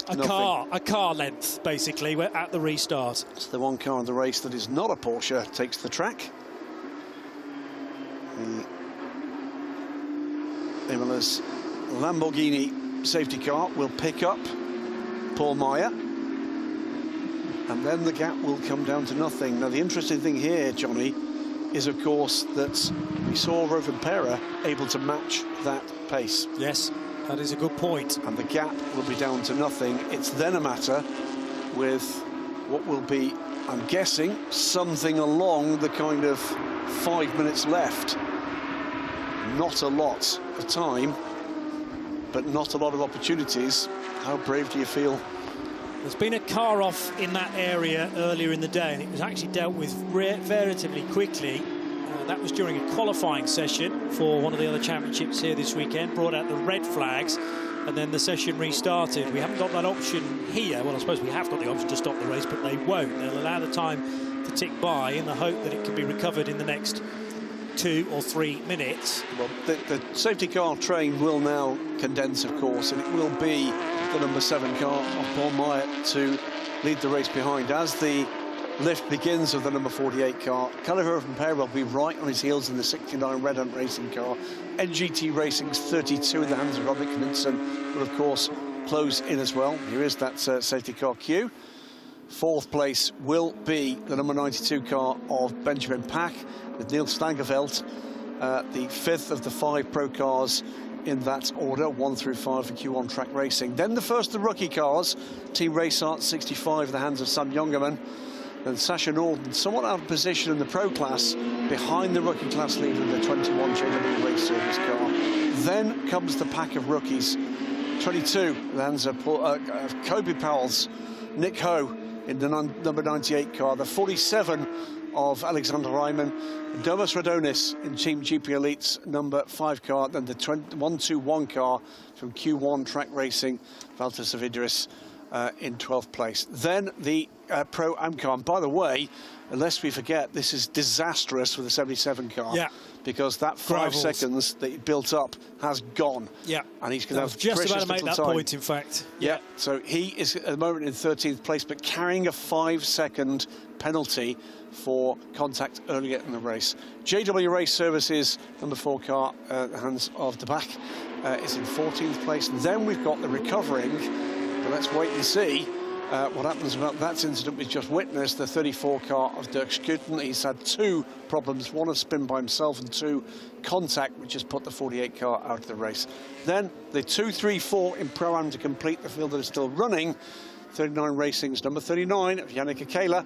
a car length, basically. We're at the restart. It's the one car in the race that is not a Porsche takes the track. Imola's Lamborghini safety car will pick up Paul Meyer, and then the gap will come down to nothing. Now, the interesting thing here, Johnny, is, of course, that we saw Rovanperä able to match that pace. Yes, that is a good point. And the gap will be down to nothing. It's then a matter with what will be, I'm guessing, something along the kind of 5 minutes left. Not a lot of time, but not a lot of opportunities. How brave do you feel? There's been a car off in that area earlier in the day, and it was actually dealt with relatively quickly. That was during a qualifying session for one of the other championships here this weekend, brought out the red flags, and then the session restarted. We haven't got that option here. Well, I suppose we have got the option to stop the race, but they won't. They'll allow the time to tick by in the hope that it can be recovered in the next 2 or 3 minutes. Well, the safety car train will now condense, of course, and it will be the number 7 car of Paul Meyer to lead the race behind. As the lift begins of the number 48 car, Rovanperä will be right on his heels in the 69 Red Hunt racing car. NGT Racing's 32 in the hands of Robert Knudsen will, of course, close in as well. Here is that safety car queue. 4th place will be the number 92 car of Benjamin Pack, with Niels Langeveld, the 5th of the 5 pro cars in that order, 1 through 5 for Q1 Track Racing. Then the first of the rookie cars, Team Race Arts 65 in the hands of Sam Jongerman. Then Sasha Norton, somewhat out of position in the pro class, behind the rookie class leader in the 21 JW Race Service car. Then comes the pack of rookies. 22, lands Kobe Powell's Nick Ho in the number 98 car. The 47 of Alexander Ryman. Domas Radonis in Team GP Elite's number 5 car. Then the 121 car from Q1 Track Racing, Valter Savidris in 12th place. Then the Pro Am car. And by the way, lest we forget, this is disastrous for the 77 car. Yeah. Because that 5 seconds that he built up has gone. Yeah. And he's going to have just about to make that time. point, in fact. Yeah. So he is at the moment in 13th place, but carrying a 5-second penalty for contact earlier in the race. JW Race Services, number 4 car, hands of the back, is in 14th place. And then we've got the recovering, but let's wait and see what happens about that incident we've just witnessed. The 34 car of Dirk Schuten. He's had 2 problems, 1 a spin by himself and 2 contact, which has put the 48 car out of the race. Then the 2, 3, 4 in Pro-Am to complete the field that is still running. 39 Racing's number 39 of Yannick Akela,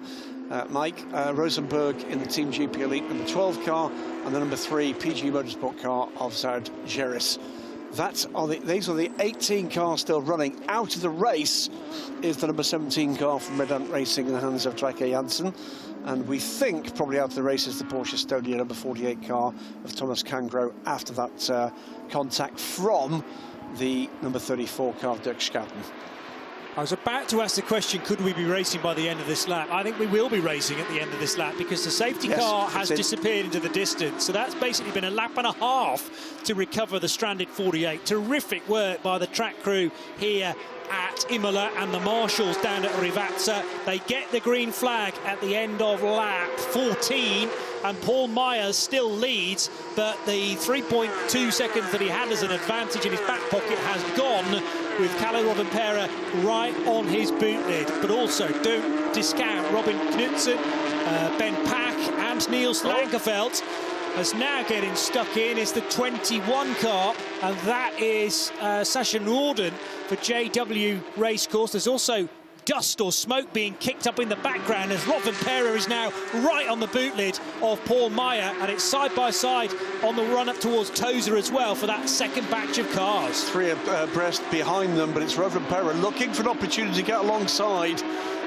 Mike Rosenberg in the Team GP Elite number 12 car, and the number 3 PG Motorsport car of Zoud Geris. These are the 18 cars still running. Out of the race is the number 17 car from Red Ant Racing in the hands of Drake Janssen. And we think probably out of the race is the Porsche Estonia number 48 car of Thomas Kangro after that contact from the number 34 car of Dirk Schuten. I was about to ask the question, could we be racing by the end of this lap? I think we will be racing at the end of this lap because the safety car has disappeared into the distance. So that's basically been a lap and a half to recover the stranded 48. Terrific work by the track crew here at Imola and the marshals down at Rivazza. They get the green flag at the end of lap 14, and Paul Myers still leads, but the 3.2 seconds that he had as an advantage in his back pocket has gone, with Kalle Rovanperä right on his boot lid. But also, don't discount Robin Knudsen, Ben Pack and Niels Lagerfeld. As now getting stuck in is the 21 car, and that is Sasha Norden for JW Racecourse. There's also dust or smoke being kicked up in the background as Rovanperä is now right on the boot lid of Paul Meyer, and it's side by side on the run up towards Tozer as well for that second batch of cars. 3 abreast behind them, but it's Rovanperä looking for an opportunity to get alongside.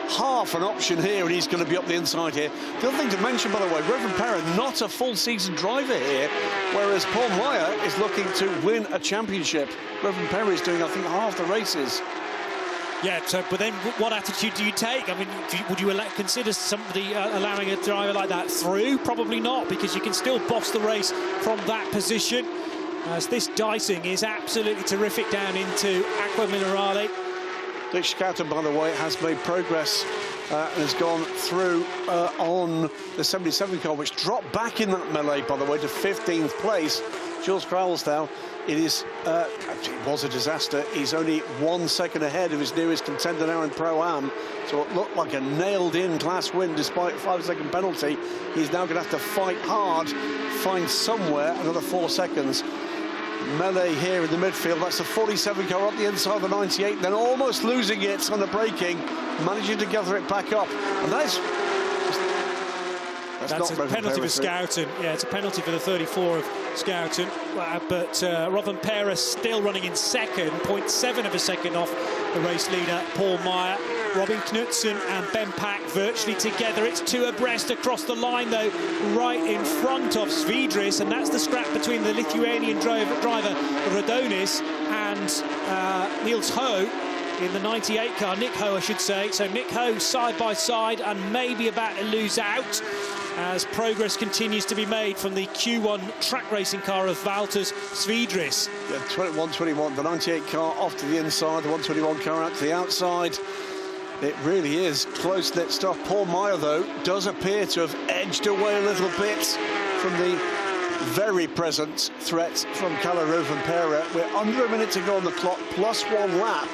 Half an option here, and he's going to be up the inside here. The other thing to mention, by the way, Rovanperä not a full season driver here, whereas Paul Meyer is looking to win a championship. Rovanperä is doing, I think, half the races. Yeah, so, but then what attitude do you take? I mean, would you consider somebody allowing a driver like that through? Probably not, because you can still boss the race from that position. As this dicing is absolutely terrific down into Acqua Minerale. Dick Schuten, by the way, has made progress and has gone through on the 77 car, which dropped back in that melee, by the way, to 15th place. Jules Crowell's now. It was a disaster. He's only 1 second ahead of his nearest contender now in Pro-Am. So it looked like a nailed-in class win despite a 5-second penalty. He's now going to have to fight hard, find somewhere another 4 seconds. Melee here in the midfield. That's the 47 car up the inside of the 98, then almost losing it on the braking, managing to gather it back up. And that's a penalty for Schouten. Yeah, it's a penalty for the 34 of Schouten. But Rovanperä still running in second, 0.7 of a second off the race leader, Paul Meyer. Robin Knudsen and Ben Pack virtually together. It's 2 abreast across the line, though, right in front of Svidris, and that's the scrap between the Lithuanian driver Radonis and Niels Ho in the 98 car, Nick Ho, I should say. So Nick Ho side by side and maybe about to lose out as progress continues to be made from the Q1 track racing car of Valters Svidris. Yeah, 121, the 98 car off to the inside, the 121 car out to the outside. It really is close-knit stuff. Paul Meyer, though, does appear to have edged away a little bit from the very present threat from Kalle Rovanperä. We're under a minute to go on the clock, plus 1 lap.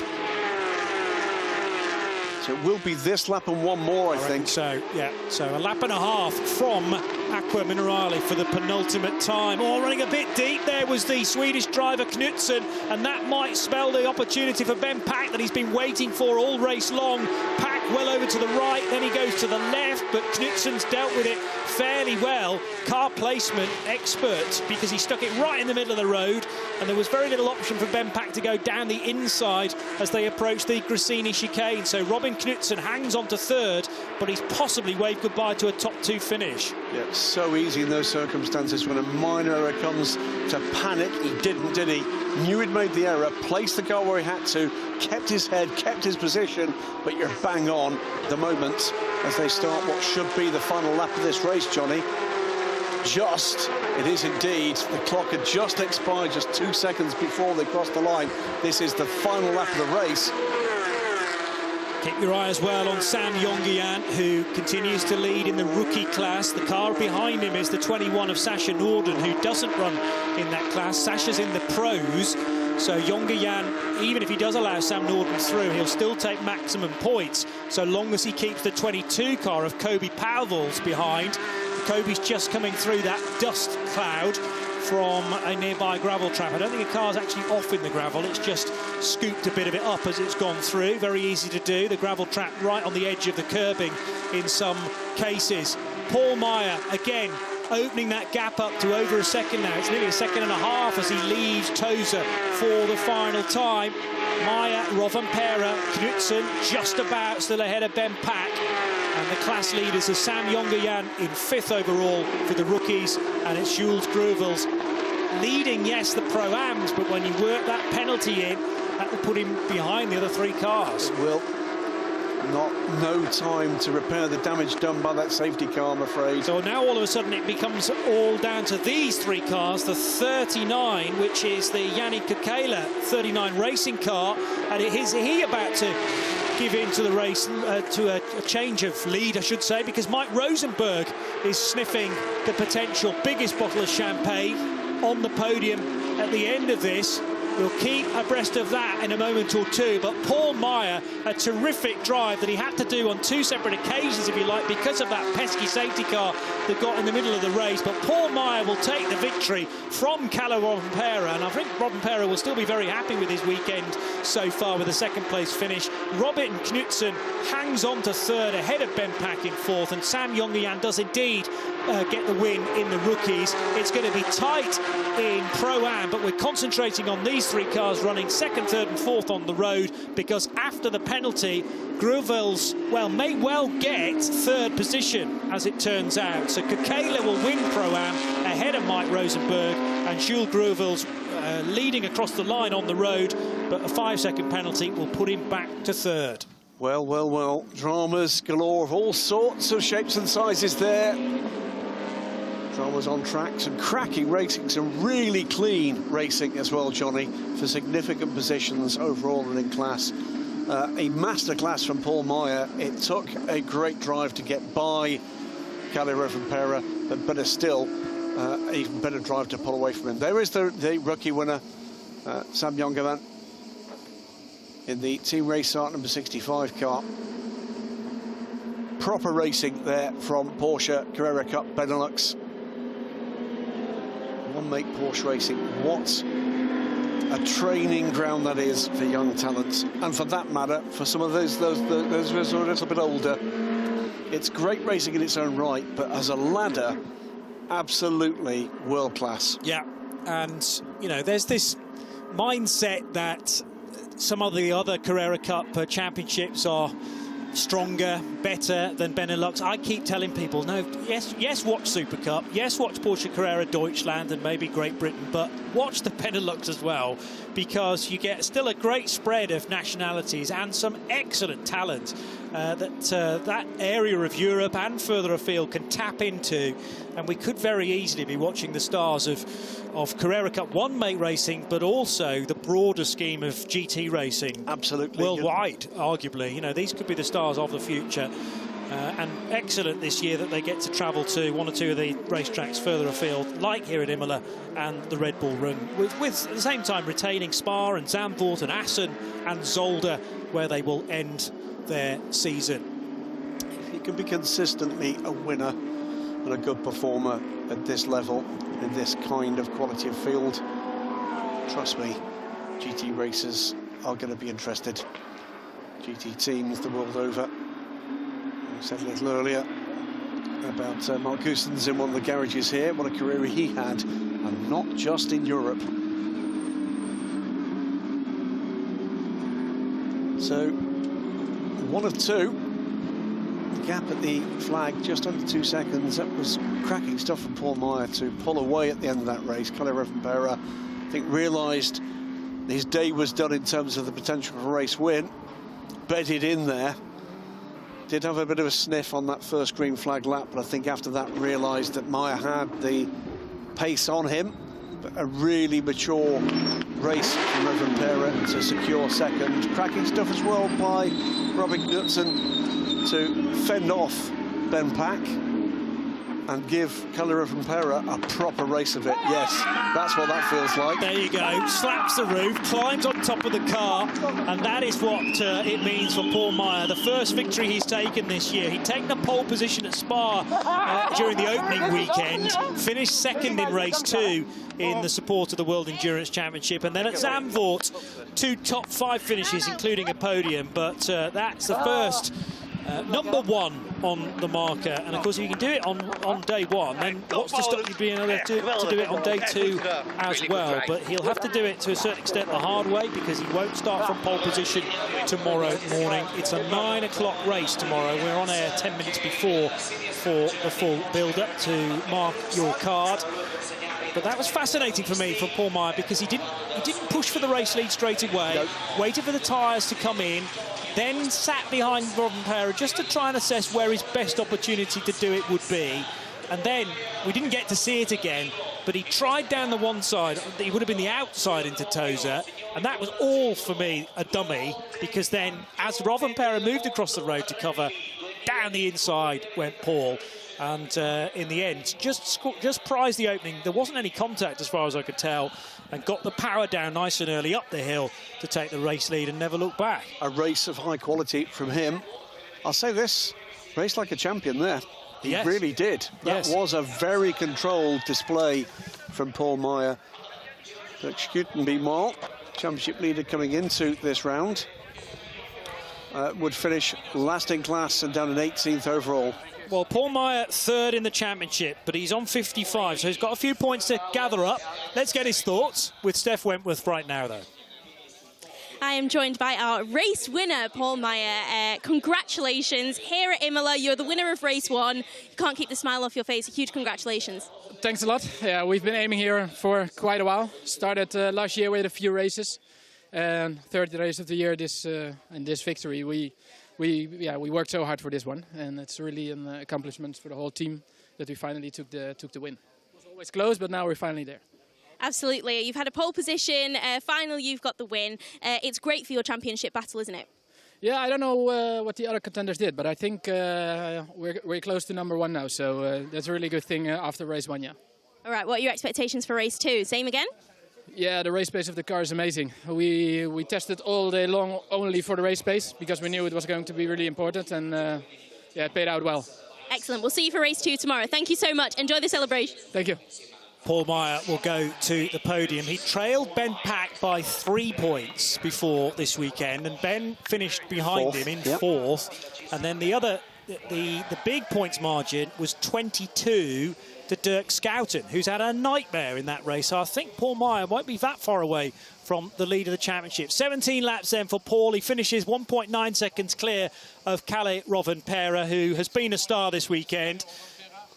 So it will be this lap and 1 more, I think. So, yeah, so a lap and a half from Aqua Minerale for the penultimate time. Oh, running a bit deep there was the Swedish driver Knutsen, and that might spell the opportunity for Ben Pack that he's been waiting for all race long. Pack well over to the right, then he goes to the left, but Knutsen's dealt with it fairly well. Car placement expert, because he stuck it right in the middle of the road, and there was very little option for Ben Pack to go down the inside as they approach the Grissini chicane. So Robin Knutsen hangs on to third, but he's possibly waved goodbye to a top 2 finish. Yeah, it's so easy in those circumstances when a minor error comes to panic. He didn't, did he? Knew he'd made the error, placed the car where he had to, kept his head, kept his position, but you're bang on the moment as they start what should be the final lap of this race, Johnny. It is indeed. The clock had just expired just 2 seconds before they crossed the line. This is the final lap of the race. Keep your eye as well on Sam Jongejan, who continues to lead in the rookie class. The car behind him is the 21 of Sasha Norden, who doesn't run in that class. Sasha's in the pros, so Jongejan, even if he does allow Sam Norden through, he'll still take maximum points, so long as he keeps the 22 car of Kobe Pauwels behind. Kobe's just coming through that dust cloud from a nearby gravel trap. I don't think the car's actually off in the gravel, it's just scooped a bit of it up as it's gone through. Very easy to do. The gravel trap right on the edge of the curbing in some cases. Paul Meyer, again, opening that gap up to over a second now. It's nearly a second and a half as he leaves Tozer for the final time. Meyer, Rovanperä, Knutsen just about still ahead of Ben Pack. And the class leaders are Sam Jongejan in 5th overall for the rookies, and it's Jules Grouvels leading, yes, the Pro-Ams, but when you work that penalty in, that will put him behind the other 3 cars. It will. No time to repair the damage done by that safety car, I'm afraid. So now all of a sudden it becomes all down to these 3 cars, the 39, which is the Yannick Kukela 39 racing car, and is he about to give in to the race, to a change of lead, I should say, because Mike Rosenberg is sniffing the potential biggest bottle of champagne on the podium at the end of this. We'll keep abreast of that in a moment or two, but Paul Meyer, a terrific drive that he had to do on 2 separate occasions, if you like, because of that pesky safety car that got in the middle of the race. But Paul Meyer will take the victory from Kalle Rovanperä, and I think Rovanperä will still be very happy with his weekend so far with a 2nd place finish. Robin Knutsen hangs on to 3rd ahead of Ben Pack in 4th, and Sam Jongejan does indeed get the win in the rookies. It's going to be tight in Pro-Am, but we're concentrating on these 3 cars running 2nd, 3rd and 4th on the road, because after the penalty, Grouvels, well, may well get 3rd position, as it turns out. So Kukela will win Pro-Am ahead of Mike Rosenberg, and Jules Grouvels leading across the line on the road, but a 5-second penalty will put him back to 3rd. Well, dramas galore of all sorts of shapes and sizes there. Dramas on track, some cracking racing, some really clean racing as well, Johnny, for significant positions overall and in class. A masterclass from Paul Meyer. It took a great drive to get by Kalle Rovanperä, but better still, even better drive to pull away from him. There is the rookie winner, Sam Jongejan, in the Team Race Start number 65 car. Proper racing there from Porsche Carrera Cup Benelux. One-make Porsche racing. What a training ground that is for young talents, and for that matter, for some of those who are a little bit older. It's great racing in its own right, but as a ladder, absolutely world class. Yeah, and you know, there's this mindset that some of the other Carrera Cup championships are stronger, better than Benelux. I keep telling people, no, yes, watch Super Cup, yes, watch Porsche Carrera Deutschland and maybe Great Britain, but watch the Benelux as well, because you get still a great spread of nationalities and some excellent talent that area of Europe and further afield can tap into, and we could very easily be watching the stars of Carrera Cup one-make racing, but also the broader scheme of GT racing. Absolutely. Worldwide, arguably. You know, these could be the stars of the future. And excellent this year that they get to travel to 1 or 2 of the racetracks further afield, like here at Imola and the Red Bull Ring, with at the same time retaining Spa and Zandvoort and Assen and Zolder, where they will end their season. He can be consistently a winner and a good performer at this level, in this kind of quality of field. Trust me, GT racers are going to be interested. GT teams the world over. I said a little earlier about Mark Goossens in one of the garages here. What a career he had, and not just in Europe. So, 1 of 2. The gap at the flag, just under 2 seconds. That was cracking stuff from Paul Meyer to pull away at the end of that race. Kalle Rovanperä, I think, realised his day was done in terms of the potential for a race win. Bedded in there. Did have a bit of a sniff on that first green flag lap, but I think after that realised that Meyer had the pace on him. But a really mature race from Rovanperä to secure second. Cracking stuff as well by Robin Knutsen to fend off Ben Pack and give Kalle Rovanperä a proper race of it. Yes, that's what that feels like. There you go. Slaps the roof, climbs on top of the car, and that is what it means for Paul Meyer. The first victory he's taken this year. He'd taken a pole position at Spa during the opening weekend, finished second in race 2 in the support of the World Endurance Championship, and then at Zandvoort, 2 top 5 finishes, including a podium. But that's the first number 1 on the marker, and of course if you can do it on day 1, then what's to stop you being able to do it on day 2 as well? But he'll have to do it to a certain extent the hard way, because he won't start from pole position tomorrow morning. It's a 9 o'clock race tomorrow. We're on air 10 minutes before for the full build-up to mark your card. But that was fascinating for me from Paul Meyer, because he didn't push for the race lead straight away. Nope. Waited for the tyres to come in, then sat behind Rovanperä just to try and assess where his best opportunity to do it would be. And then we didn't get to see it again, but he tried down the one side. He would have been the outside into Tosa, and that was all for me a dummy, because then as Rovanperä moved across the road to cover, down the inside went Paul. And in the end, just prized the opening. There wasn't any contact as far as I could tell, and got the power down nice and early up the hill to take the race lead and never look back. A race of high quality from him. I'll say this, raced like a champion there. He really did. That was a very controlled display from Paul Meyer. Schuten, meanwhile, championship leader coming into this round, would finish last in class and down in 18th overall. Well, Paul Meyer 3rd in the championship, but he's on 55, so he's got a few points to gather up. Let's get his thoughts with Steph Wentworth right now, though. I am joined by our race winner, Paul Meyer. Congratulations. Here at Imola, you're the winner of race 1. You can't keep the smile off your face. Huge congratulations. Thanks a lot. Yeah, we've been aiming here for quite a while. Started last year with a few races. And 3rd race of the year, and this victory. We worked so hard for this one, and it's really an accomplishment for the whole team that we finally took the win. It was always close, but now we're finally there. Absolutely. You've had a pole position. Finally, you've got the win. It's great for your championship battle, isn't it? Yeah, I don't know what the other contenders did, but I think we're close to number 1 now, so that's a really good thing after race 1, yeah. All right, what are your expectations for race 2? Same again? Yeah, the race pace of the car is amazing. We tested all day long only for the race pace, because we knew it was going to be really important, and yeah, it paid out well. Excellent. We'll see you for race 2 tomorrow. Thank you so much. Enjoy the celebration. Thank you. Paul Meyer will go to the podium. He trailed Ben Pack by 3 points before this weekend, and Ben finished behind him in 4th. And then the big points margin was 22 to Dirk Schouten, who's had a nightmare in that race. So I think Paul Meyer won't be that far away from the lead of the championship. 17 laps then for Paul. He finishes 1.9 seconds clear of Kalle Rovanperä, who has been a star this weekend.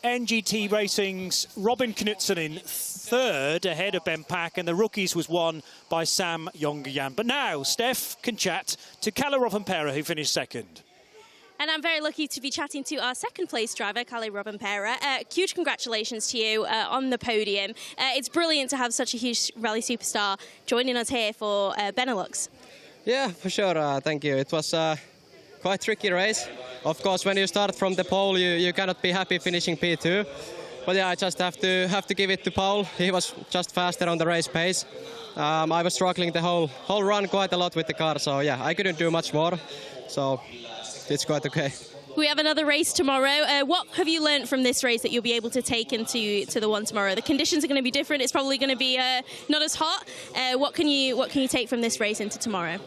NGT Racing's Robin Knutsen in 3rd ahead of Ben Pack, and the rookies was won by Sam Jongejan. But now Steph can chat to Kalle Rovanperä, who finished 2nd. And I'm very lucky to be chatting to our 2nd place driver, Kalle Rovanperä. Huge congratulations to you on the podium. It's brilliant to have such a huge rally superstar joining us here for Benelux. Yeah, for sure. Thank you. It was quite a tricky race. Of course, when you start from the pole, you cannot be happy finishing P2. But yeah, I just have to give it to Paul. He was just faster on the race pace. I was struggling the whole run quite a lot with the car, so yeah, I couldn't do much more. So it's quite okay. We have another race tomorrow. What have you learned from this race that you'll be able to take into the one tomorrow? The conditions are going to be different. It's probably going to be not as hot. What can you take from this race into tomorrow?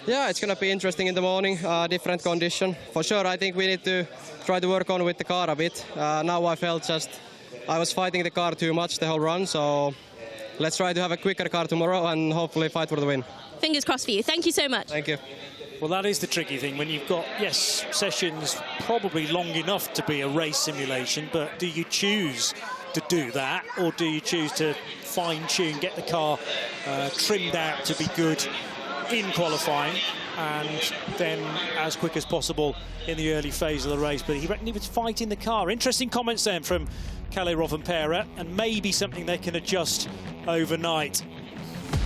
Yeah, it's going to be interesting in the morning, different condition. For sure, I think we need to try to work on with the car a bit. Now I felt I was fighting the car too much the whole run, so let's try to have a quicker car tomorrow and hopefully fight for the win. Fingers crossed for you. Thank you so much. Thank you. Well, that is the tricky thing when you've got, yes, sessions probably long enough to be a race simulation, but do you choose to do that, or do you choose to fine-tune, get the car trimmed out to be good in qualifying and then as quick as possible in the early phase of the race? But he reckoned he was fighting the car. Interesting comments then from Kalle Rovanperä, and maybe something they can adjust overnight.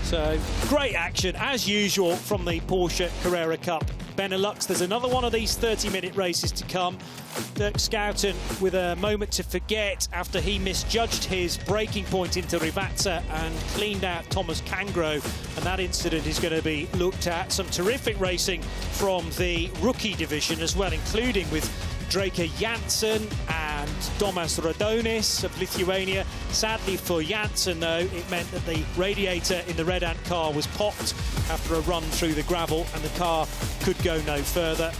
So great action as usual from the Porsche Carrera Cup Benelux. There's another one of these 30-minute races to come. Dirk Schouten with a moment to forget after he misjudged his braking point into Rivazza and cleaned out Thomas Kangro, and that incident is going to be looked at. Some terrific racing from the rookie division as well, including with Draker Janssen and Domas Radonis of Lithuania. Sadly for Janssen, though, it meant that the radiator in the Red Ant car was popped after a run through the gravel, and the car could go no further.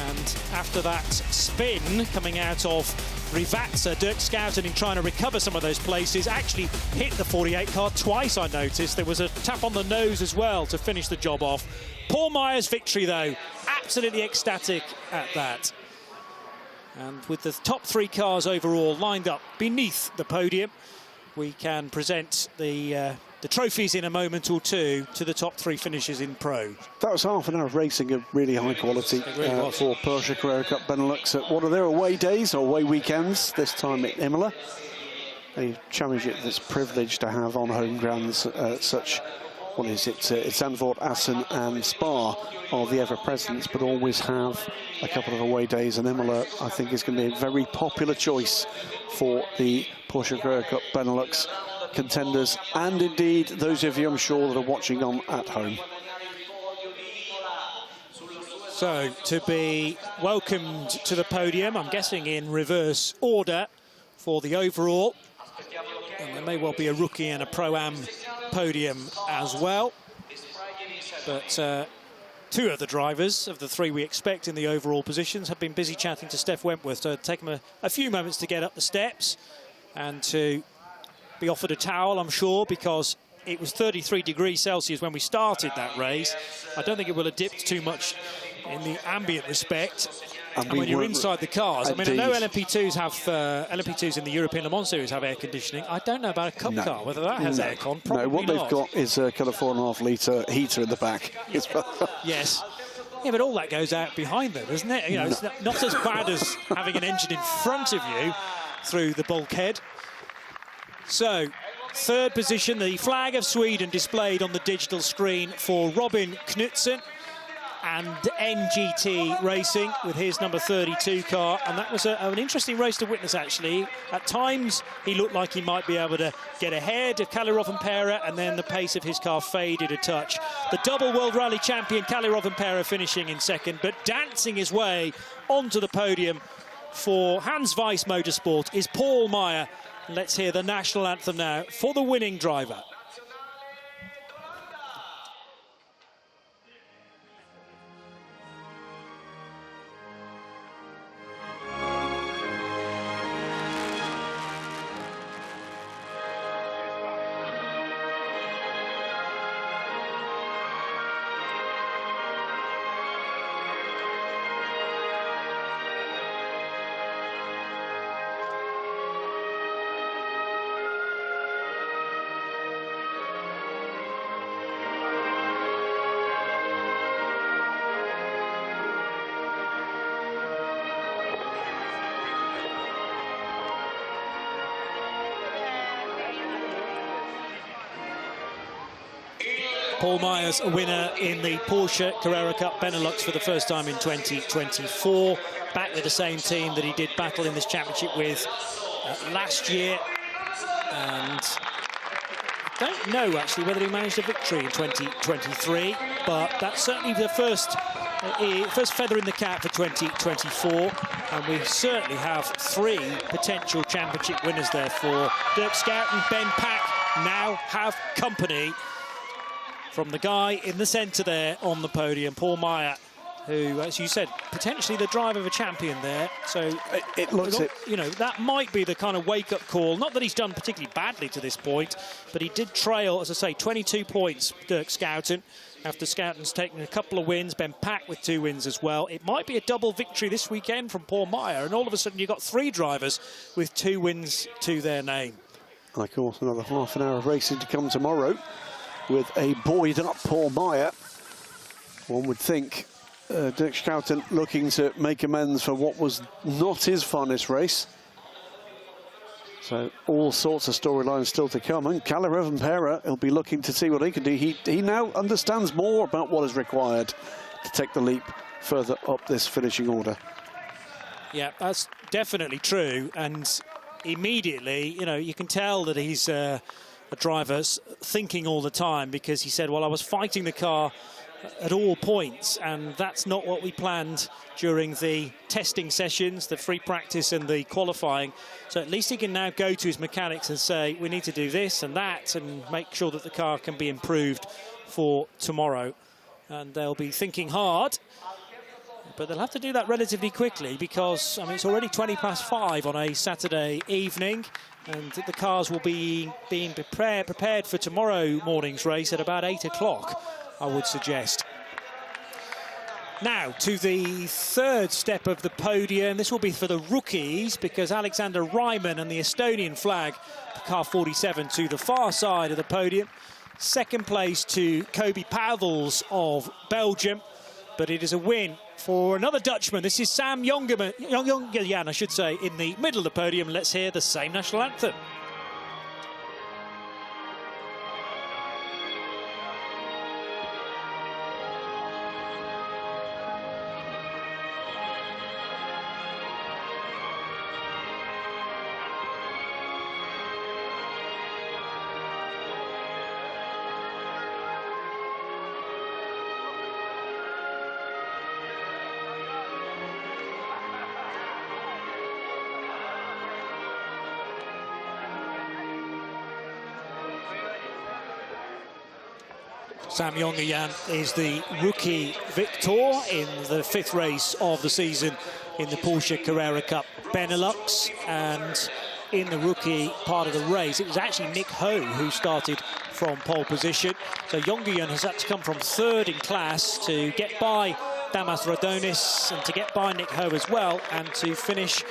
And after that spin coming out of Rivazza, Dirk Schouten, in trying to recover some of those places, actually hit the 48 car twice, I noticed. There was a tap on the nose as well to finish the job off. Paul Meyer's victory, though, absolutely ecstatic at that. And with the top 3 cars overall lined up beneath the podium, we can present the trophies in a moment or two to the top 3 finishers in Pro. That was half an hour of racing of really high quality for Porsche Carrera Cup Benelux. What are their away days or away weekends, this time at Imola? A championship that's privileged to have on home grounds such, what is it, it's Zandvoort, Assen and Spa are the ever-presents, but always have a couple of away days, and Imola, I think, is going to be a very popular choice for the Porsche Carrera Cup Benelux contenders, and indeed those of you, I'm sure, that are watching on at home. So, to be welcomed to the podium, I'm guessing in reverse order for the overall, and there may well be a rookie and a Pro-Am podium as well, but 2 of the drivers of the 3 we expect in the overall positions have been busy chatting to Steph Wentworth, so it'll take them a few moments to get up the steps and to be offered a towel, I'm sure, because it was 33 degrees Celsius when we started that race. I don't think it will have dipped too much in the ambient respect. And when you're inside the cars, I mean, I know LMP2s have LMP2s in the European Le Mans Series have air conditioning. I don't know about a Cup car, whether that has aircon. Probably no, what not. they've got is a kind of 4.5 litre heater in the back. Yes. Yeah, but all that goes out behind them, doesn't it? You know, it's not as bad as having an engine in front of you through the bulkhead. So, 3rd position, the flag of Sweden displayed on the digital screen for Robin Knutsen and NGT Racing with his number 32 car, and that was an interesting race to witness, actually. At times he looked like he might be able to get ahead of Kalle Rovanperä, and then the pace of his car faded a touch. The double World Rally champion Kalle Rovanperä finishing in 2nd, but dancing his way onto the podium for Hans Weiss Motorsport is Paul Meyer. Let's hear the national anthem now for the winning driver. Paul Meyer's a winner in the Porsche Carrera Cup Benelux for the first time in 2024. Back with the same team that he did battle in this championship with last year. And I don't know, actually, whether he managed a victory in 2023. But that's certainly the first first feather in the cap for 2024, and we certainly have 3 potential championship winners there for Dirk Scout and Ben Pack. Now have company from the guy in the centre there on the podium, Paul Meyer, who, as you said, potentially the driver of a champion there. So it looks it. You know, that might be the kind of wake-up call. Not that he's done particularly badly to this point, but he did trail, as I say, 22 points, Dirk Schouten, after Schouten's taken a couple of wins, Ben Pack with 2 wins as well. It might be a double victory this weekend from Paul Meyer, and all of a sudden you've got 3 drivers with 2 wins to their name. And of course, another half an hour of racing to come tomorrow with a buoyed-up Paul Meyer. One would think Dirk Schouten looking to make amends for what was not his funnest race. So all sorts of storylines still to come. And Kalle Rovanperä, he'll be looking to see what he can do. He now understands more about what is required to take the leap further up this finishing order. Yeah, that's definitely true. And immediately, you know, you can tell that he's a driver thinking all the time, because he said, well, I was fighting the car at all points, and that's not what we planned during the testing sessions, the free practice and the qualifying. So at least he can now go to his mechanics and say, we need to do this and that, and make sure that the car can be improved for tomorrow. And they'll be thinking hard, but they'll have to do that relatively quickly, because, I mean, it's already 5:20 on a Saturday evening, and the cars will be being prepared for tomorrow morning's race at about 8 o'clock, I would suggest. Now, to the 3rd step of the podium. This will be for the rookies, because Alexander Ryman and the Estonian flag, car 47, to the far side of the podium. 2nd place to Kobe Pavels of Belgium, but it is a win for another Dutchman. This is Sam Jongejan, I should say, in the middle of the podium. Let's hear the same national anthem. Sam Jongejan is the rookie victor in the 5th race of the season in the Porsche Carrera Cup Benelux. And in the rookie part of the race, it was actually Nick Ho who started from pole position. So Jongejan has had to come from 3rd in class to get by Damas Radonis and to get by Nick Ho as well, and to finish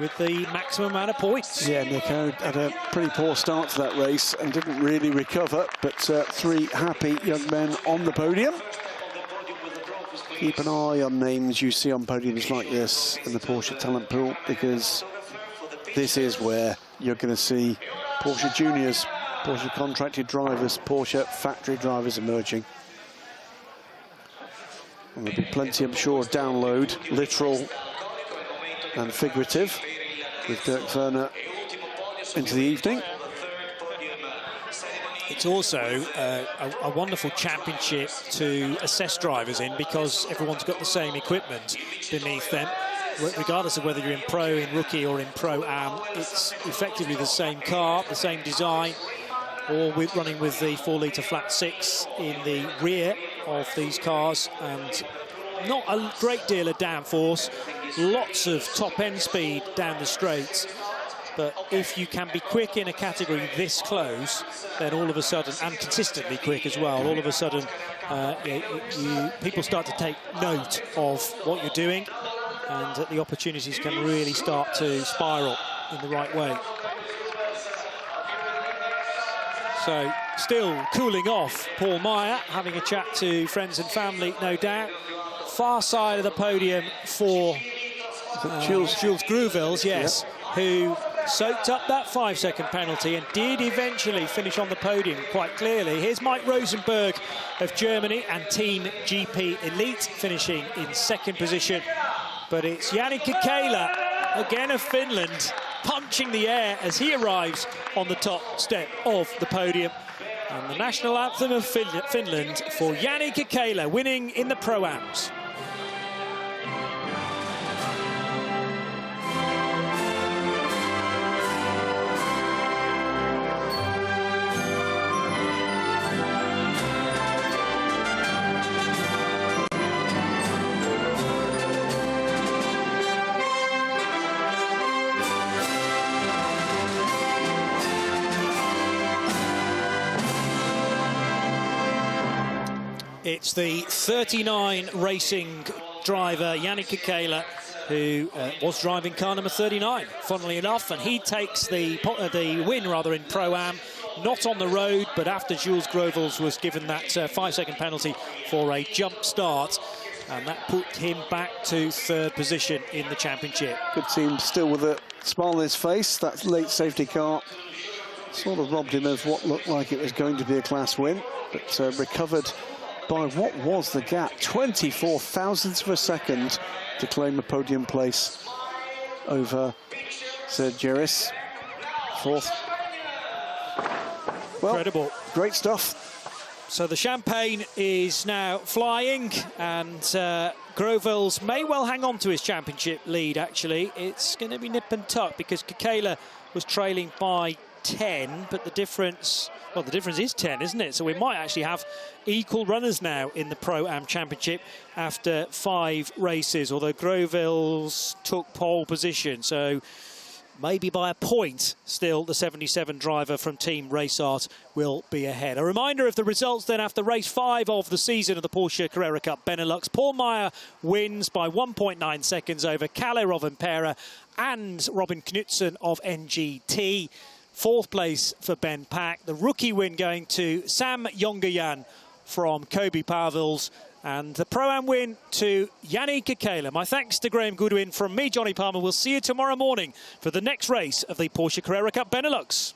with the maximum amount of points. Yeah, Nick Ho had a pretty poor start to that race and didn't really recover, but 3 happy young men on the podium. Keep an eye on names you see on podiums like this in the Porsche talent pool, because this is where you're going to see Porsche juniors, Porsche contracted drivers, Porsche factory drivers emerging. And there'll be plenty, I'm sure, of download, literal and figurative, with Dirk Werner into the evening. It's also a wonderful championship to assess drivers in, because everyone's got the same equipment beneath them. Regardless of whether you're in Pro, in Rookie or in Pro-Am, it's effectively the same car, the same design, or running with the 4-litre flat 6 in the rear of these cars, and not a great deal of downforce, lots of top-end speed down the straights. But if you can be quick in a category this close, then all of a sudden, and consistently quick as well, all of a sudden people start to take note of what you're doing, and the opportunities can really start to spiral in the right way. So, still cooling off, Paul Meyer, having a chat to friends and family, no doubt. Far side of the podium for Jules Grouvels, yes, who soaked up that 5-second penalty and did eventually finish on the podium quite clearly. Here's Mike Rosenberg of Germany and Team GP Elite finishing in 2nd position. But it's Jani Kekala, again of Finland, punching the air as he arrives on the top step of the podium. And the national anthem of Finland for Jani Kekala, winning in the Pro-Ams. It's the 39 racing driver, Yannick Kekela, who was driving car number 39, funnily enough, and he takes the win, rather, in Pro-Am, not on the road, but after Jules Grovels was given that 5-second penalty for a jump start, and that put him back to third position in the championship. Good team still with a smile on his face. That late safety car sort of robbed him of what looked like it was going to be a class win, but recovered by what was the gap? 24 thousandths of a second to claim a podium place over Sergeris. Fourth. Well, incredible. Great stuff. So the champagne is now flying, and Grovels may well hang on to his championship lead, actually. It's going to be nip and tuck because Kekela was trailing by 10, but the difference, well, the difference is 10, isn't it? So we might actually have equal runners now in the Pro-Am Championship after 5 races, although Grovels took pole position, so maybe by a point still the 77 driver from Team Race Art will be ahead. A reminder of the results then after race 5 of the season of the Porsche Carrera Cup Benelux. Paul Meyer wins by 1.9 seconds over Kalle Rovanperä and Robin Knutsen of NGT. 4th place for Ben Pack. The rookie win going to Sam Jongejan from Kobe Pavels. And the Pro-Am win to Yannick Kekela. My thanks to Graham Goodwin from me, Johnny Palmer. We'll see you tomorrow morning for the next race of the Porsche Carrera Cup Benelux.